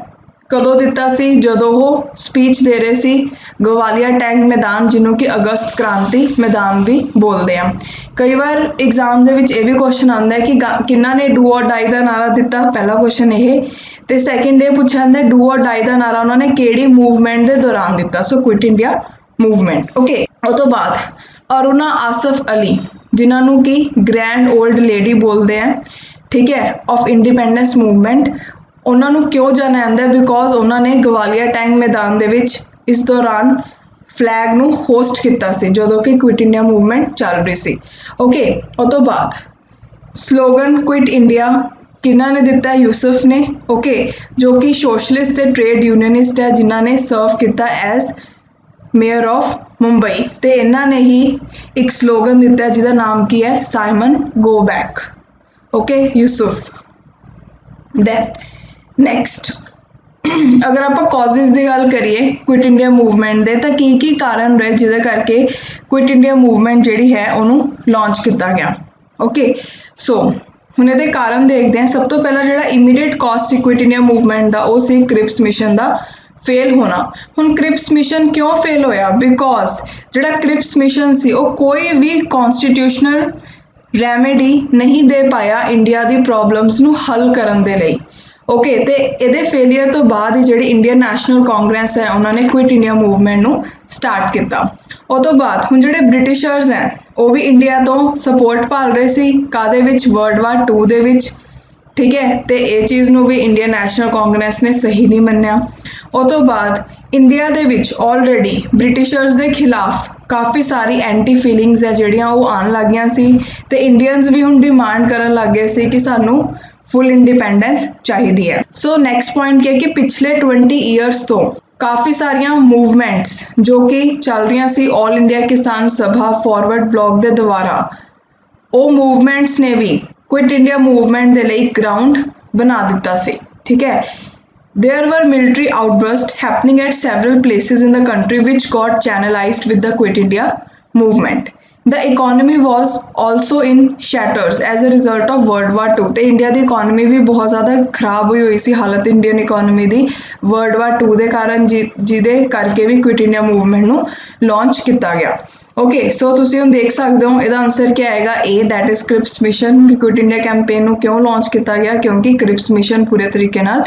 ਕਦੋਂ ਦਿੱਤਾ ਸੀ? ਜਦੋਂ ਉਹ ਸਪੀਚ ਦੇ ਰਹੇ ਸੀ ਗਵਾਲੀਆ ਟੈਂਕ ਮੈਦਾਨ, ਜਿਹਨੂੰ ਕਿ ਅਗਸਤ ਕ੍ਰਾਂਤੀ ਮੈਦਾਨ ਵੀ ਬੋਲਦੇ ਆ। ਕਈ ਵਾਰ ਐਗਜ਼ਾਮ ਦੇ ਵਿੱਚ ਇਹ ਵੀ ਕੁਐਸਚਨ ਆਉਂਦਾ ਹੈ ਕਿ ਕਿਹਨਾਂ ਨੇ ਡੂ ਔਰ ਡਾਈ ਦਾ ਨਾਰਾ ਦਿੱਤਾ? ਪਹਿਲਾ ਕੁਐਸਚਨ ਇਹ, ਤੇ ਸੈਕਿੰਡ ਇਹ ਪੁੱਛਿਆ ਜਾਂਦਾ ਡੂ ਔਰ ਡਾਈ ਦਾ ਨਾਰਾ ਉਹਨਾਂ ਨੇ ਕਿਹੜੀ ਮੂਵਮੈਂਟ ਦੇ ਦੌਰਾਨ ਦਿੱਤਾ? ਸੋ ਕੁਇਟ ਇੰਡੀਆ ਮੂਵਮੈਂਟ। ਓਕੇ, ਉਹ ਤੋਂ ਬਾਅਦ ਅਰੁਣਾ ਆਸਫ ਅਲੀ ਜਿਨ੍ਹਾਂ ਨੂੰ ਕਿ ਗ੍ਰੈਂਡ ਓਲਡ ਲੇਡੀ ਬੋਲਦੇ ਆ, ਠੀਕ ਹੈ, ਆਫ ਇੰਡੀਪੈਂਡੈਂਸ ਮੂਵਮੈਂਟ, ਉਹਨਾਂ ਨੂੰ ਕਿਉਂ ਜਾਣਿਆ ਜਾਂਦਾ? ਬਿਕੋਜ਼ ਉਹਨਾਂ ਨੇ ਗਵਾਲੀਆ ਟੈਂਕ ਮੈਦਾਨ ਦੇ ਵਿੱਚ ਇਸ ਦੌਰਾਨ ਫਲੈਗ ਨੂੰ ਹੋਸਟ ਕੀਤਾ ਸੀ ਜਦੋਂ ਕਿ ਕੁਇਟ ਇੰਡੀਆ ਮੂਵਮੈਂਟ ਚੱਲ ਰਹੀ ਸੀ। ਓਕੇ, ਉਹ ਤੋਂ ਬਾਅਦ ਸਲੋਗਨ ਕੁਇਟ ਇੰਡੀਆ ਕਿਹਨਾਂ ਨੇ ਦਿੱਤਾ? ਯੂਸਫ ਨੇ। ਓਕੇ, ਜੋ ਕਿ ਸੋਸ਼ਲਿਸਟ ਤੇ ਟ੍ਰੇਡ ਯੂਨੀਅਨਿਸਟ ਹੈ ਜਿਨ੍ਹਾਂ ਨੇ ਸਰਵ ਕੀਤਾ ਐਜ਼ ਮੇਅਰ ਆਫ ਮੁੰਬਈ, ਤੇ ਇਹਨਾਂ ਨੇ ਹੀ ਇੱਕ ਸਲੋਗਨ ਦਿੱਤਾ ਜਿਹਦਾ ਨਾਮ ਕੀ ਹੈ? Simon go back. Okay, Yusuf. Then next ਅਗਰ ਆਪਾਂ ਕਾਜ਼ਿਸ ਦੀ ਗੱਲ ਕਰੀਏ ਕੁਇਟ ਇੰਡੀਆ ਮੂਵਮੈਂਟ ਦੇ, ਤਾਂ ਕੀ ਕਾਰਨ ਰਹੇ ਜਿਹਦੇ ਕਰਕੇ ਕੁਇਟ ਇੰਡੀਆ ਮੂਵਮੈਂਟ ਜਿਹੜੀ ਹੈ ਉਹਨੂੰ ਲਾਂਚ ਕੀਤਾ ਗਿਆ? ਓਕੇ, ਸੋ ਹੁਣ ਇਹਦੇ ਕਾਰਨ ਦੇਖਦੇ ਹਾਂ। ਸਭ ਤੋਂ ਪਹਿਲਾਂ ਜਿਹੜਾ ਇਮੀਡੀਏਟ ਕਾਜ਼ ਸੀ ਕੁਇਟ ਇੰਡੀਆ ਮੂਵਮੈਂਟ ਦਾ ਉਹ ਸੀ ਕ੍ਰਿਪਸ ਮਿਸ਼ਨ ਦਾ ਫੇਲ ਹੋਣਾ। ਹੁਣ ਕ੍ਰਿਪਸ ਮਿਸ਼ਨ ਕਿਉਂ ਫੇਲ ਹੋਇਆ? ਬਿਕੋਜ਼ ਜਿਹੜਾ ਕ੍ਰਿਪਸ ਮਿਸ਼ਨ ਸੀ ਉਹ ਕੋਈ ਵੀ ਕਨਸਟੀਟਿਊਸ਼ਨਲ ਰੈਮੇਡੀ ਨਹੀਂ ਦੇ ਪਾਇਆ ਇੰਡੀਆ ਦੀ ਪ੍ਰੋਬਲਮਸ ਨੂੰ ਹੱਲ ਕਰਨ ਦੇ ਲਈ। ਓਕੇ, ਤੇ ਇਹਦੇ ਫੇਲੀਅਰ ਤੋਂ ਬਾਅਦ ਹੀ ਜਿਹੜੀ ਇੰਡੀਅਨ ਨੈਸ਼ਨਲ ਕਾਂਗਰਸ ਹੈ ਉਹਨਾਂ ਨੇ ਕੁਇਟ ਇੰਡੀਆ ਮੂਵਮੈਂਟ ਨੂੰ ਸਟਾਰਟ ਕੀਤਾ। ਉਹ ਤੋਂ ਬਾਅਦ ਹੁਣ ਜਿਹੜੇ ਬ੍ਰਿਟਿਸ਼ਰਸ ਹੈ ਉਹ ਵੀ ਇੰਡੀਆ ਤੋਂ ਸਪੋਰਟ ਭਾਲ ਰਹੇ ਸੀ, ਕਾਹਦੇ ਵਿੱਚ? ਵਰਲਡ ਵਾਰ 2 ਦੇ ਵਿੱਚ। ਠੀਕ ਹੈ, ਤੇ ਇਹ ਚੀਜ਼ ਨੂੰ ਵੀ ਇੰਡੀਅਨ ਨੈਸ਼ਨਲ ਕਾਂਗਰਸ ਨੇ ਸਹੀ ਨਹੀਂ ਮੰਨਿਆ। ਉਹ ਤੋਂ ਬਾਅਦ ਇੰਡੀਆ ਦੇ ਵਿੱਚ ਆਲਰੇਡੀ ਬ੍ਰਿਟਿਸ਼ਰਸ ਦੇ ਖਿਲਾਫ ਕਾਫੀ ਸਾਰੀ ਐਂਟੀ ਫੀਲਿੰਗਸ ਹੈ ਜਿਹੜੀਆਂ ਉਹ ਆਉਣ ਲੱਗ ਗਈਆਂ ਸੀ, ਤੇ ਇੰਡੀਅਨਸ ਵੀ ਹੁਣ ਡਿਮਾਂਡ ਕਰਨ ਲੱਗ ਗਏ ਸੀ ਕਿ ਸਾਨੂੰ ਫੁੱਲ ਇੰਡੀਪੈਂਡੈਂਸ ਚਾਹੀਦੀ ਹੈ। ਸੋ ਨੈਕਸਟ ਪੁਆਇੰਟ ਕੀ ਹੈ ਕਿ ਪਿਛਲੇ 20 ਈਅਰਸ ਤੋਂ ਕਾਫੀ ਸਾਰੀਆਂ ਮੂਵਮੈਂਟਸ ਜੋ ਕਿ ਚੱਲ ਰਹੀਆਂ ਸੀ all India Kisan Sabha forward block ਦੇ ਦੁਆਰਾ, ਉਹ ਮੂਵਮੈਂਟਸ ਨੇ ਵੀ ਕੁਇਟ ਇੰਡੀਆ ਮੂਵਮੈਂਟ ਦੇ ਲਈ ਗਰਾਊਂਡ ਬਣਾ ਦਿੱਤਾ ਸੀ। ਠੀਕ ਹੈ, there were military outbursts happening at several places in the country which got channelized with the Quit India movement. The economy was also in shatters as a result of World War II. ਤੇ India ਦੀ economy ਵੀ ਬਹੁਤ ਜ਼ਿਆਦਾ ਖਰਾਬ ਹੋਈ ਸੀ ਹਾਲਤ Indian economy ਦੀ World War II ਦੇ ਕਾਰਨ, ਜਿਹਦੇ ਕਰਕੇ ਵੀ ਕੁਇਟ ਇੰਡੀਆ ਮੂਵਮੈਂਟ ਨੂੰ ਲਾਂਚ ਕੀਤਾ ਗਿਆ। ਓਕੇ, ਸੋ ਤੁਸੀਂ ਹੁਣ ਦੇਖ ਸਕਦੇ ਹੋ ਇਹਦਾ ਆਨਸਰ ਕੀ ਆਏਗਾ? A, that is Cripps mission. ਕਿ ਕੁਇਟ ਇੰਡੀਆ ਕੈਂਪੇਨ ਨੂੰ ਕਿਉਂ ਲਾਂਚ ਕੀਤਾ ਗਿਆ? ਕਿਉਂਕਿ ਕ੍ਰਿਪਸ ਮਿਸ਼ਨ ਪੂਰੇ ਤਰੀਕੇ ਨਾਲ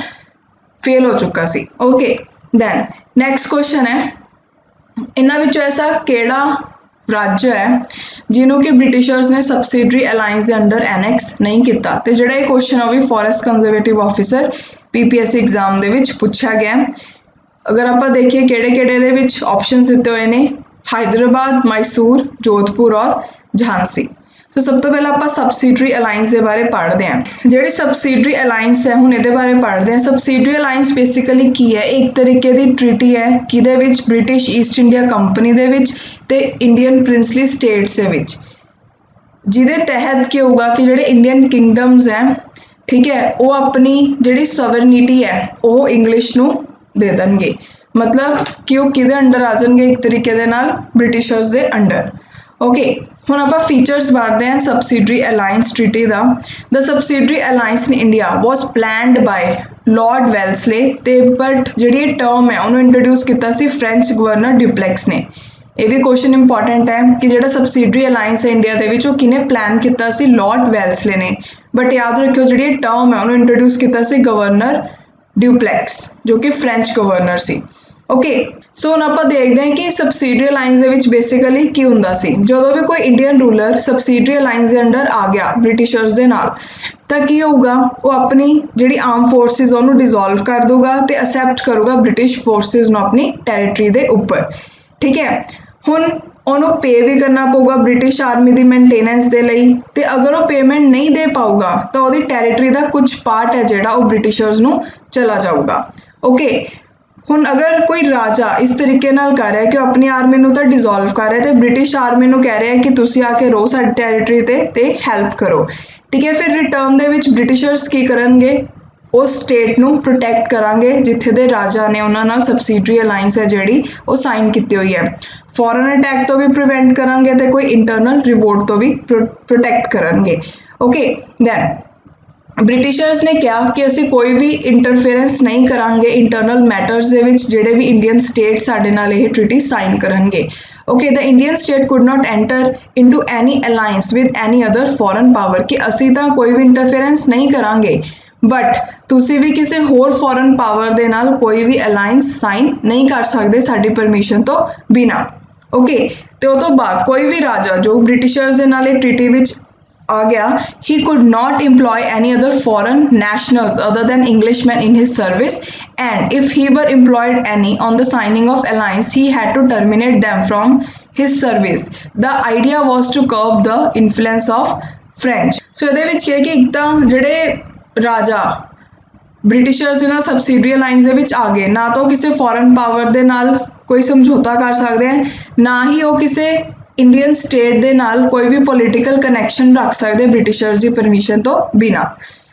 ਫੇਲ ਹੋ ਚੁੱਕਾ ਸੀ। ਓਕੇ, ਦੈਨ ਨੈਕਸਟ ਕੁਐਸਚਨ ਹੈ ਇਹਨਾਂ ਵਿੱਚੋਂ ਐਸਾ ਕਿਹੜਾ ਰਾਜ ਹੈ ਜਿਹਨੂੰ ਕਿ ਬ੍ਰਿਟਿਸ਼ਰਸ ਨੇ ਸਬਸਿਡਰੀ ਅਲਾਈਅੰਸ ਦੇ ਅੰਡਰ ਐਨੈਕਸ ਨਹੀਂ ਕੀਤਾ? ਤੇ ਜਿਹੜਾ ਇਹ ਕੁਐਸਚਨ ਉਹ ਵੀ forest conservative officer PPSC exam ਦੇ ਵਿੱਚ ਪੁੱਛਿਆ ਗਿਆ। ਅਗਰ ਆਪਾਂ ਦੇਖੀਏ ਕਿਹੜੇ ਦੇ ਵਿੱਚ ਆਪਸ਼ਨਸ ਦਿੱਤੇ ਹੋਏ ਨੇ, ਹੈਦਰਾਬਾਦ, ਮੈਸੂਰ, ਜੋਧਪੁਰ ਔਰ ਝਾਂਸੀ। ਸੋ ਸਭ ਤੋਂ ਪਹਿਲਾਂ ਆਪਾਂ ਸਬਸਿਡਰੀ ਅਲਾਈਅੰਸ ਦੇ ਬਾਰੇ ਪੜ੍ਹਦੇ ਹਾਂ। ਜਿਹੜੀ ਸਬਸਿਡਰੀ ਅਲਾਈਅੰਸ ਹੈ ਹੁਣ ਇਹਦੇ ਬਾਰੇ ਪੜ੍ਹਦੇ ਹਾਂ। ਸਬਸਿਡਰੀ ਅਲਾਈਅੰਸ ਬੇਸਿਕਲੀ ਕੀ ਹੈ? ਇੱਕ ਤਰੀਕੇ ਦੀ ਟ੍ਰੀਟੀ ਹੈ ਕਿਹਦੇ ਵਿੱਚ? ਬ੍ਰਿਟਿਸ਼ ਈਸਟ ਇੰਡੀਆ ਕੰਪਨੀ ਦੇ ਵਿੱਚ ਤੇ ਇੰਡੀਅਨ ਪ੍ਰਿੰਸਲੀ ਸਟੇਟਸ ਦੇ ਵਿੱਚ, ਜਿਹਦੇ ਤਹਿਤ ਕੀ ਹੋਊਗਾ ਕਿ ਜਿਹੜੇ ਇੰਡੀਅਨ ਕਿੰਗਡਮਸ ਹੈ, ਠੀਕ ਹੈ, ਉਹ ਆਪਣੀ ਜਿਹੜੀ ਸਵਰਨਿਟੀ ਹੈ ਉਹ ਇੰਗਲਿਸ਼ ਨੂੰ ਦੇ ਦੇਣਗੇ। ਮਤਲਬ ਕਿ ਉਹ ਕਿਹਦੇ ਅੰਡਰ ਆ ਜਾਣਗੇ? ਇੱਕ ਤਰੀਕੇ ਦੇ ਨਾਲ ਬ੍ਰਿਟਿਸ਼ਰਸ ਦੇ ਅੰਡਰ। ਓਕੇ, ਹੁਣ ਆਪਾਂ ਫੀਚਰਸ ਪੜ੍ਹਦੇ ਹਾਂ subsidiary alliance treaty the. The subsidiary alliance in India was planned ਬਾय Lord Wellesley ते बट जिहड़ी टर्म है उन्होंने इंट्रोड्यूस किया सी फ्रेंच गवर्नर ड्यूप्लेक्स ने। ये भी क्वेश्चन इंपॉर्टेंट है कि जो सबसिडरी अलायंस है इंडिया के किन्हें प्लान किया सी लॉर्ड वेल्सले ने, बट याद रखियो जी टर्म है उन्होंने इंट्रोड्यूस किया सी गवर्नर ड्यूप्लेक्स जो कि फ्रेंच गवर्नर सी। ओके सो हुण आपां देखते हैं कि सबसिडरी अलायंस दे विच बेसिकली की हुंदा सी। जदों भी कोई इंडियन रूलर सबसिडरी अलायंस के अंडर आ गया ब्रिटिशर्स दे नाल तां की होगा, वो अपनी जिहड़ी आर्म फोर्सिस उहनूं डिसोल्व कर दूगा ते असैप्ट करूगा ब्रिटिश फोर्सिस नूं अपनी टैरेटरी दे उपर। ठीक है, हुण उन्होंने पे भी करना पऊगा ब्रिटिश आर्मी की मेनटेनेंस के लिए, तो अगर वो पेमेंट नहीं दे पाऊगा तो वो टैरेटरी का कुछ पार्ट है जोड़ा वो ब्रिटिशर्स नूं चला जाऊगा। ओके हुण अगर कोई राजा इस तरीके नाल कर रहा है कि अपनी आर्मी नूं तो डिसोल्व कर रहा है, तो ब्रिटिश आर्मी नूं कह रहा है कि तुसीं आके रहो साडी टैरेटरी ते हैल्प करो। ठीक है, फिर रिटर्न दे विच ब्रिटिशर्स की करनगे, उस स्टेट नूं प्रोटैक्ट करांगे जिथे दे राजा ने उन्हां नाल सबसिडरी अलायंस है जिहड़ी वो साइन की हुई है। फॉरन अटैक तो भी प्रिवेंट करांगे ते कोई इंटरनल रिवोल्ट तो भी प्रोटैक्ट करांगे। ओके दैन ब्रिटिशर्स ने कहा कि असीं कोई भी इंटरफेरेंस नहीं करांगे इंटरनल मैटर्स दे विच जिहड़े भी इंडियन स्टेट साडे नाल इह ट्रीटी साइन करनगे। Okay the Indian state could not enter into any alliance with any other foreign power कि असीं तां कोई भी इंटरफेरेंस नहीं करांगे, बट तुसी भी किसी होर फॉरन पावर दे नाल कोई भी अलायंस साइन नहीं कर सकते साडी परमिशन तो बिना। ओके तो तो बाद कोई भी राजा जो ब्रिटिशर्स दे नाल ट्रीटी विच आ गया, he could not employ any other foreign nationals other than Englishman in his service and if he were employed any on the signing of alliance he had to terminate them from his service. The idea was to curb the influence of French. So ये क्या कि एक तो जिहड़े राजा Britishers दे नाल subsidiary alliance दे विच आ गए, ना तो किसी फॉरन पावर दे नाल कोई समझौता कर सकते हैं, ना ही वो किसी इंडियन स्टेट दे नाल कोई भी पॉलिटिकल कनैक्शन रख सकते ब्रिटिशर्स की परमिशन तो बिना।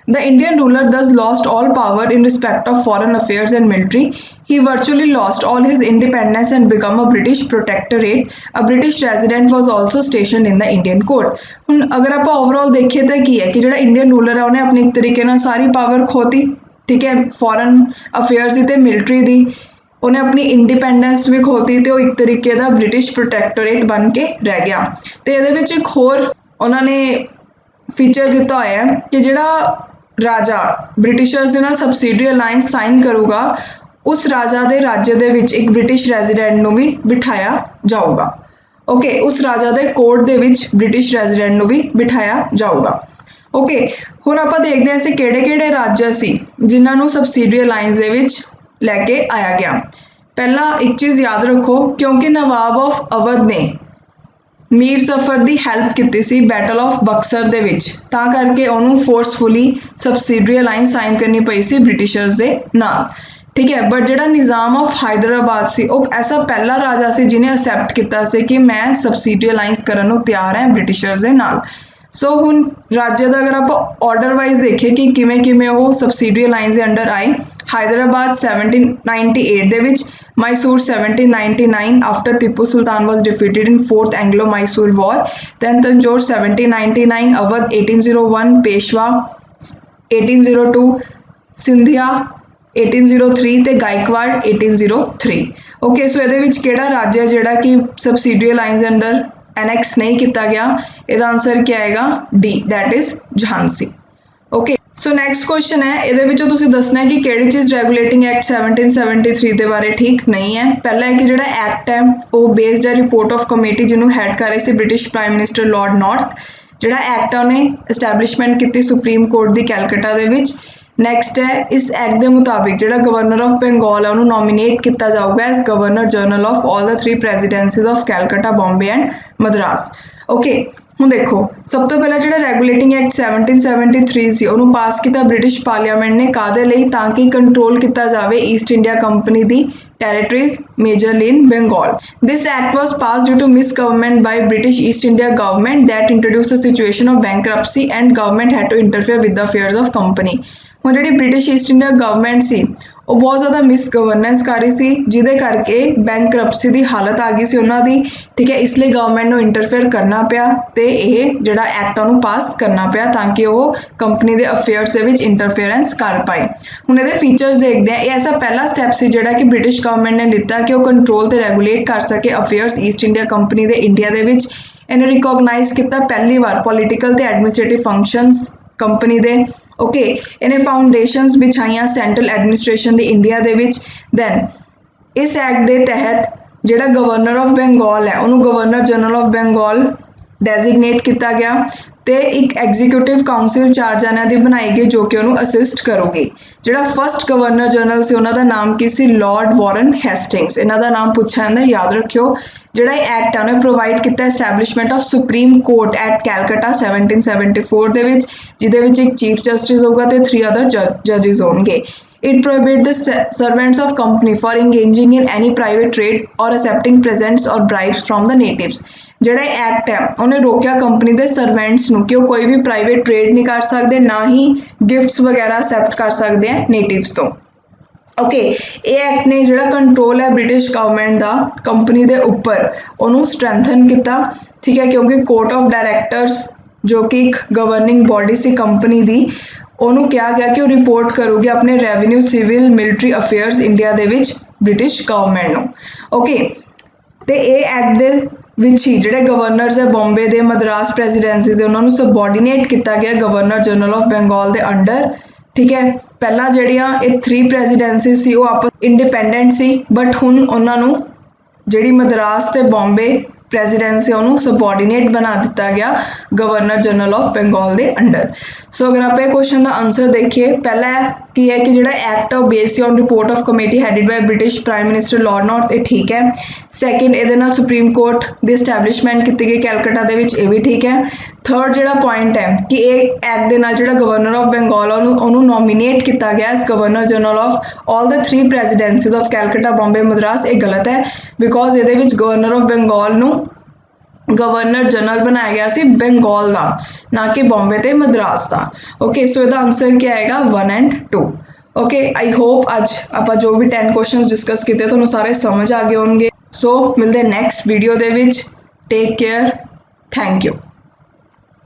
द इंडियन रूलर दस lost all power in respect of foreign affairs and military. He virtually lost all his independence and become a British protectorate. A British resident was also station in the Indian court. हुण अगर आप overall देखिए तो की है कि जो Indian ruler है उन्हें अपनी एक तरीके नाल सारी पावर खोती। ठीक है, फॉरन अफेयर्स की मिलिट्री की उन्हें अपनी इंडिपेंडेंस भी खोती तो एक तरीके का ब्रिटिश प्रोटेक्टोरेट बन के रह गया। तो ये एक होर उन्होंने फीचर दिता हुआ है कि जिहड़ा राजा ब्रिटिशर्स के सबसिडरी अलायंस साइन करूगा उस राजा के राज्य दे विच एक ब्रिटिश रेजिडेंट नूं भी बिठाया जाऊगा। ओके उस राजा के कोर्ट दे विच ब्रिटिश रेजिडेंट नूं भी बिठाया जाऊगा। ओके हुण आपां देखते हैं ऐसे किहड़े-किहड़े राज्य सी जिन्हां नूं सबसिडरी अलायंस दे विच लैके आया गया। पहला एक चीज़ याद रखो, क्योंकि नवाब ऑफ अवध ने मीर जफर की हैल्प की सी बैटल ऑफ बक्सर दे विच, तां करके उन्होंने फोर्सफुली सबसिडरी अलायंस साइन करनी पई सी ब्रिटिशर्स दे नाल। ठीक है, बट जिहड़ा निज़ाम ऑफ हैदराबाद सी वो ऐसा पहला राजा सी जिन्हें असैप्ट किया सी कि मैं सबसिडरी अलायंस करन नूं तैयार है ब्रिटिशर्स दे नाल। सो हुण राज्य का अगर आप ऑर्डर वाइज देखिए कि किमें किमें वो सबसिडरी अलायंस के अंडर आए। हैदराबाद 1798 दे विच, Mysore 1799 after Tipu Sultan was defeated in 4th Anglo Mysore war, then Tanjore 1799, Awadh 1801, Peshwa 1802, Scindia 1803 ते गायकवाड़ 1803। ओके सो ये किहड़ा राज्य जिहड़ा कि सबसिडरी अलायंस के अंडर एनैक्स नहीं किया गया, इसका आंसर क्या आएगा D that is Jhansi. Okay so next question है, ये तुसीं दसना है कि किहड़ी चीज़ रेगूलेटिंग एक्ट 1773 के बारे ठीक नहीं है। पहला है कि जो एक्ट है वो बेस्ड है रिपोर्ट ऑफ कमेटी जिन्होंने हैड कर रहे थे British prime minister Lord north. जो एक्ट है उन्हें एस्टैब्लिशमेंट की सुप्रीम कोर्ट की कैलकटा दे विच। नैक्सट है इस एक्ट के मुताबिक जो गवर्नर ऑफ बंगाल है उन्होंने नॉमिनेट किया जाऊगा as governor general of all the 3 presidencies of Calcutta, Bombay and Madras. Okay हुण देखो सब तो पहला जो रेगूलेटिंग एक्ट 1773 सी उन्होंने पास किया ब्रिटिश पार्लीमेंट ने कादे लई ताकि कंट्रोल किया जाए ईस्ट इंडिया कंपनी की territories, majorly in Bengal. This act was passed due to misgovernment by British East India government that introduced a situation of bankruptcy and government had to interfere with the affairs of company. ਹੁਣ ਜਿਹੜੀ British East India government ਸੀ ਉਹ ਬਹੁਤ ਜ਼ਿਆਦਾ miss governance ਕਰ ਰਹੀ ਸੀ ਜਿਹਦੇ ਕਰਕੇ bankruptcy ਦੀ ਹਾਲਤ ਆ ਗਈ ਸੀ ਉਹਨਾਂ ਦੀ, ਠੀਕ ਹੈ। ਇਸ ਲਈ ਗਵਰਨਮੈਂਟ ਨੂੰ ਇੰਟਰਫੇਅਰ ਕਰਨਾ ਪਿਆ ਤੇ ਇਹ ਜਿਹੜਾ ਐਕਟ ਉਹਨੂੰ ਪਾਸ ਕਰਨਾ ਪਿਆ ਤਾਂ ਕਿ ਉਹ ਕੰਪਨੀ ਦੇ ਅਫੇਅਰਸ ਦੇ ਵਿੱਚ ਇੰਟਰਫੇਅਰੈਂਸ ਕਰ ਪਾਏ। ਹੁਣ ਇਹਦੇ ਫੀਚਰਸ ਦੇਖਦੇ ਆ। ਇਹ ਐਸਾ ਪਹਿਲਾ ਸਟੈਪ ਸੀ ਜਿਹੜਾ ਕਿ ਬ੍ਰਿਟਿਸ਼ ਗਵਰਨਮੈਂਟ ਨੇ ਲਿੱਤਾ ਕਿ ਉਹ ਕੰਟਰੋਲ ਤੇ ਰੈਗੂਲੇਟ ਕਰ ਸਕੇ ਅਫੇਅਰਸ ਈਸਟ ਇੰਡੀਆ ਕੰਪਨੀ ਦੇ ਇੰਡੀਆ ਦੇ ਵਿੱਚ। ਇਹਨੇ ਰਿਕੋਗਨਾਈਜ਼ ਕੀਤਾ ਪਹਿਲੀ ਵਾਰ ਪੋਲੀਟੀਕਲ ਤੇ ਐਡਮਿਨਿਸਟ੍ਰੇਟਿਵ ਫੰਕਸ਼ਨਸ ਕੰਪਨੀ ਦੇ, ਓਕੇ। ਇਹਨੇ ਫਾਊਂਡੇਸ਼ਨਸ ਵਿਛਾਈਆਂ ਸੈਂਟਰਲ ਐਡਮਿਨਿਸਟ੍ਰੇਸ਼ਨ ਦੀ ਇੰਡੀਆ ਦੇ ਵਿੱਚ। ਦੈਨ ਇਸ ਐਕਟ ਦੇ ਤਹਿਤ ਜਿਹੜਾ ਗਵਰਨਰ ਆਫ ਬੰਗਾਲ ਹੈ ਉਹਨੂੰ governor general of Bengal designate ਕੀਤਾ ਗਿਆ ਤੇ ਇੱਕ ਐਗਜ਼ੀਕਿਊਟਿਵ ਕਾਉਂਸਲ 4 ਜਣਿਆਂ ਦੀ ਬਣਾਈ ਗਈ ਜੋ ਕਿ ਉਹਨੂੰ ਅਸਿਸਟ ਕਰੂਗੀ। ਜਿਹੜਾ ਫਸਟ ਗਵਰਨਰ ਜਨਰਲ ਸੀ ਉਹਨਾਂ ਦਾ ਨਾਮ ਕੀ ਸੀ? ਲਾਰਡ ਵਾਰਨ ਹੈਸਟਿੰਗਸ। ਇਹਨਾਂ ਦਾ ਨਾਮ ਪੁੱਛਿਆ ਜਾਂਦਾ, ਯਾਦ ਰੱਖਿਓ। ਜਿਹੜਾ ਇਹ ਐਕਟ ਹੈ ਉਹਨੇ ਪ੍ਰੋਵਾਈਡ ਕੀਤਾ establishment of supreme court at Calcutta 1774 ਦੇ ਵਿੱਚ, ਜਿਹਦੇ ਵਿੱਚ ਇੱਕ ਚੀਫ ਜਸਟਿਸ ਹੋਊਗਾ ਤੇ 3 ਅਦਰ ਜੱਜਿਸ ਹੋਣਗੇ। It prohibits the servants of company for engaging in any private trade or accepting presents or bribes from the natives. ਜਿਹੜਾ ਐਕਟ ਹੈ ਉਹਨੇ ਰੋਕਿਆ ਕੰਪਨੀ ਦੇ ਸਰਵੈਂਟਸ ਨੂੰ ਕਿ ਉਹ ਕੋਈ ਵੀ ਪ੍ਰਾਈਵੇਟ ਟ੍ਰੇਡ ਨਹੀਂ ਕਰ ਸਕਦੇ, ਨਾ ਹੀ ਗਿਫਟਸ ਵਗੈਰਾ ਅਸੈਪਟ ਕਰ ਸਕਦੇ ਆ ਨੇਟਿਵਸ ਤੋਂ, ਓਕੇ। ਇਹ ਐਕਟ ਨੇ ਜਿਹੜਾ ਕੰਟਰੋਲ ਹੈ ਬ੍ਰਿਟਿਸ਼ ਗਵਰਨਮੈਂਟ ਦਾ ਕੰਪਨੀ ਦੇ ਉੱਪਰ ਉਹਨੂੰ ਸਟਰੈਂਥਨ ਕੀਤਾ, ਠੀਕ ਹੈ, ਕਿਉਂਕਿ ਕੋਰਟ ਆਫ ਡਾਇਰੈਕਟਰਸ ਜੋ ਕਿ ਇੱਕ ਗਵਰਨਿੰਗ ਬੋਡੀ ਸੀ ਕੰਪਨੀ ਦੀ, ਉਹਨੂੰ ਕਿਹਾ ਗਿਆ ਕਿ ਉਹ ਰਿਪੋਰਟ ਕਰੂਗੀ ਆਪਣੇ revenue, civil, military affairs India ਦੇ ਵਿੱਚ ਬ੍ਰਿਟਿਸ਼ ਗਵਰਨਮੈਂਟ ਨੂੰ, ਓਕੇ। ਤੇ ਇਹ ਐਕਟ ਦੇ ਵਿੱਚ ਹੀ ਜਿਹੜੇ ਗਵਰਨਰਸ ਹੈ ਬੰਬੇ ਦੇ, ਮਦਰਾਸ ਪ੍ਰੈਜ਼ੀਡੈਂਸੀ ਦੇ, ਉਹਨਾਂ ਨੂੰ ਸਬਆਰਡੀਨੇਟ ਕੀਤਾ ਗਿਆ ਗਵਰਨਰ ਜਨਰਲ ਆਫ ਬੰਗਾਲ ਦੇ ਅੰਡਰ, ਠੀਕ ਹੈ। ਪਹਿਲਾਂ ਜਿਹੜੀਆਂ ਇਹ 3 ਪ੍ਰੈਜ਼ੀਡੈਂਸੀ ਸੀ ਉਹ ਆਪਸ ਇੰਡੀਪੈਂਡੈਂਟ ਸੀ, ਬਟ ਹੁਣ ਉਹਨਾਂ ਨੂੰ ਜਿਹੜੀ ਮਦਰਾਸ ਤੇ ਬੰਬੇ ਪ੍ਰੈਜ਼ੀਡੈਂਸੀ ਉਹਨੂੰ ਸਬਆਰਡੀਨੇਟ ਬਣਾ ਦਿੱਤਾ ਗਿਆ ਗਵਰਨਰ ਜਨਰਲ ਆਫ ਬੰਗਾਲ ਦੇ ਅੰਡਰ। ਸੋ ਅਗਰ ਆਪਾਂ ਇਹ ਕੁਐਸਚਨ ਦਾ ਆਨਸਰ ਦੇਖੀਏ, ਪਹਿਲਾ ਕੀ ਹੈ ਕਿ ਜਿਹੜਾ ਐਕਟ ਉਹ based on report of committee headed by British prime minister Lord North, ਇਹ ਠੀਕ ਹੈ। ਸੈਕਿੰਡ, ਇਹਦੇ ਨਾਲ ਸੁਪਰੀਮ ਕੋਰਟ ਦੀ ਐਸਟੈਬਲਿਸ਼ਮੈਂਟ ਕੀਤੀ ਗਈ ਕੈਲਕਟਾ ਦੇ ਵਿੱਚ, ਇਹ ਵੀ ਠੀਕ ਹੈ। ਥਰਡ ਜਿਹੜਾ ਪੁਆਇੰਟ ਹੈ ਕਿ ਇਹ ਐਕਟ ਦੇ ਨਾਲ ਜਿਹੜਾ ਗਵਰਨਰ ਆਫ ਬੰਗਾਲ ਉਹਨੂੰ ਨੋਮੀਨੇਟ ਕੀਤਾ ਗਿਆ as governor general of all the 3 presidencies of Calcutta, Bombay, Madras, ਇਹ ਗਲਤ ਹੈ ਬਿਕੋਜ਼ ਇਹਦੇ ਵਿੱਚ ਗਵਰਨਰ ਆਫ ਬੰਗਾਲ ਨੂੰ ਗਵਰਨਰ ਜਨਰਲ ਬਣਾਇਆ ਗਿਆ ਸੀ ਬੰਗਾਲ ਦਾ, ਨਾ ਕਿ ਬੰਬੇ ਤੇ ਮਦਰਾਸ ਦਾ, ਓਕੇ। ਸੋ ਇਹਦਾ ਆਨਸਰ ਕੀ ਆਏਗਾ? 1 and 2, ਓਕੇ। ਆਈ ਹੋਪ ਅੱਜ ਆਪਾਂ ਜੋ ਵੀ 10 ਕੁਐਸਚਨਸ ਡਿਸਕਸ ਕੀਤੇ ਤੁਹਾਨੂੰ ਸਾਰੇ ਸਮਝ ਆ ਗਏ ਹੋਣਗੇ। ਸੋ ਮਿਲਦੇ ਨੈਕਸਟ ਵੀਡੀਓ ਦੇ ਵਿੱਚ। Take care, thank you.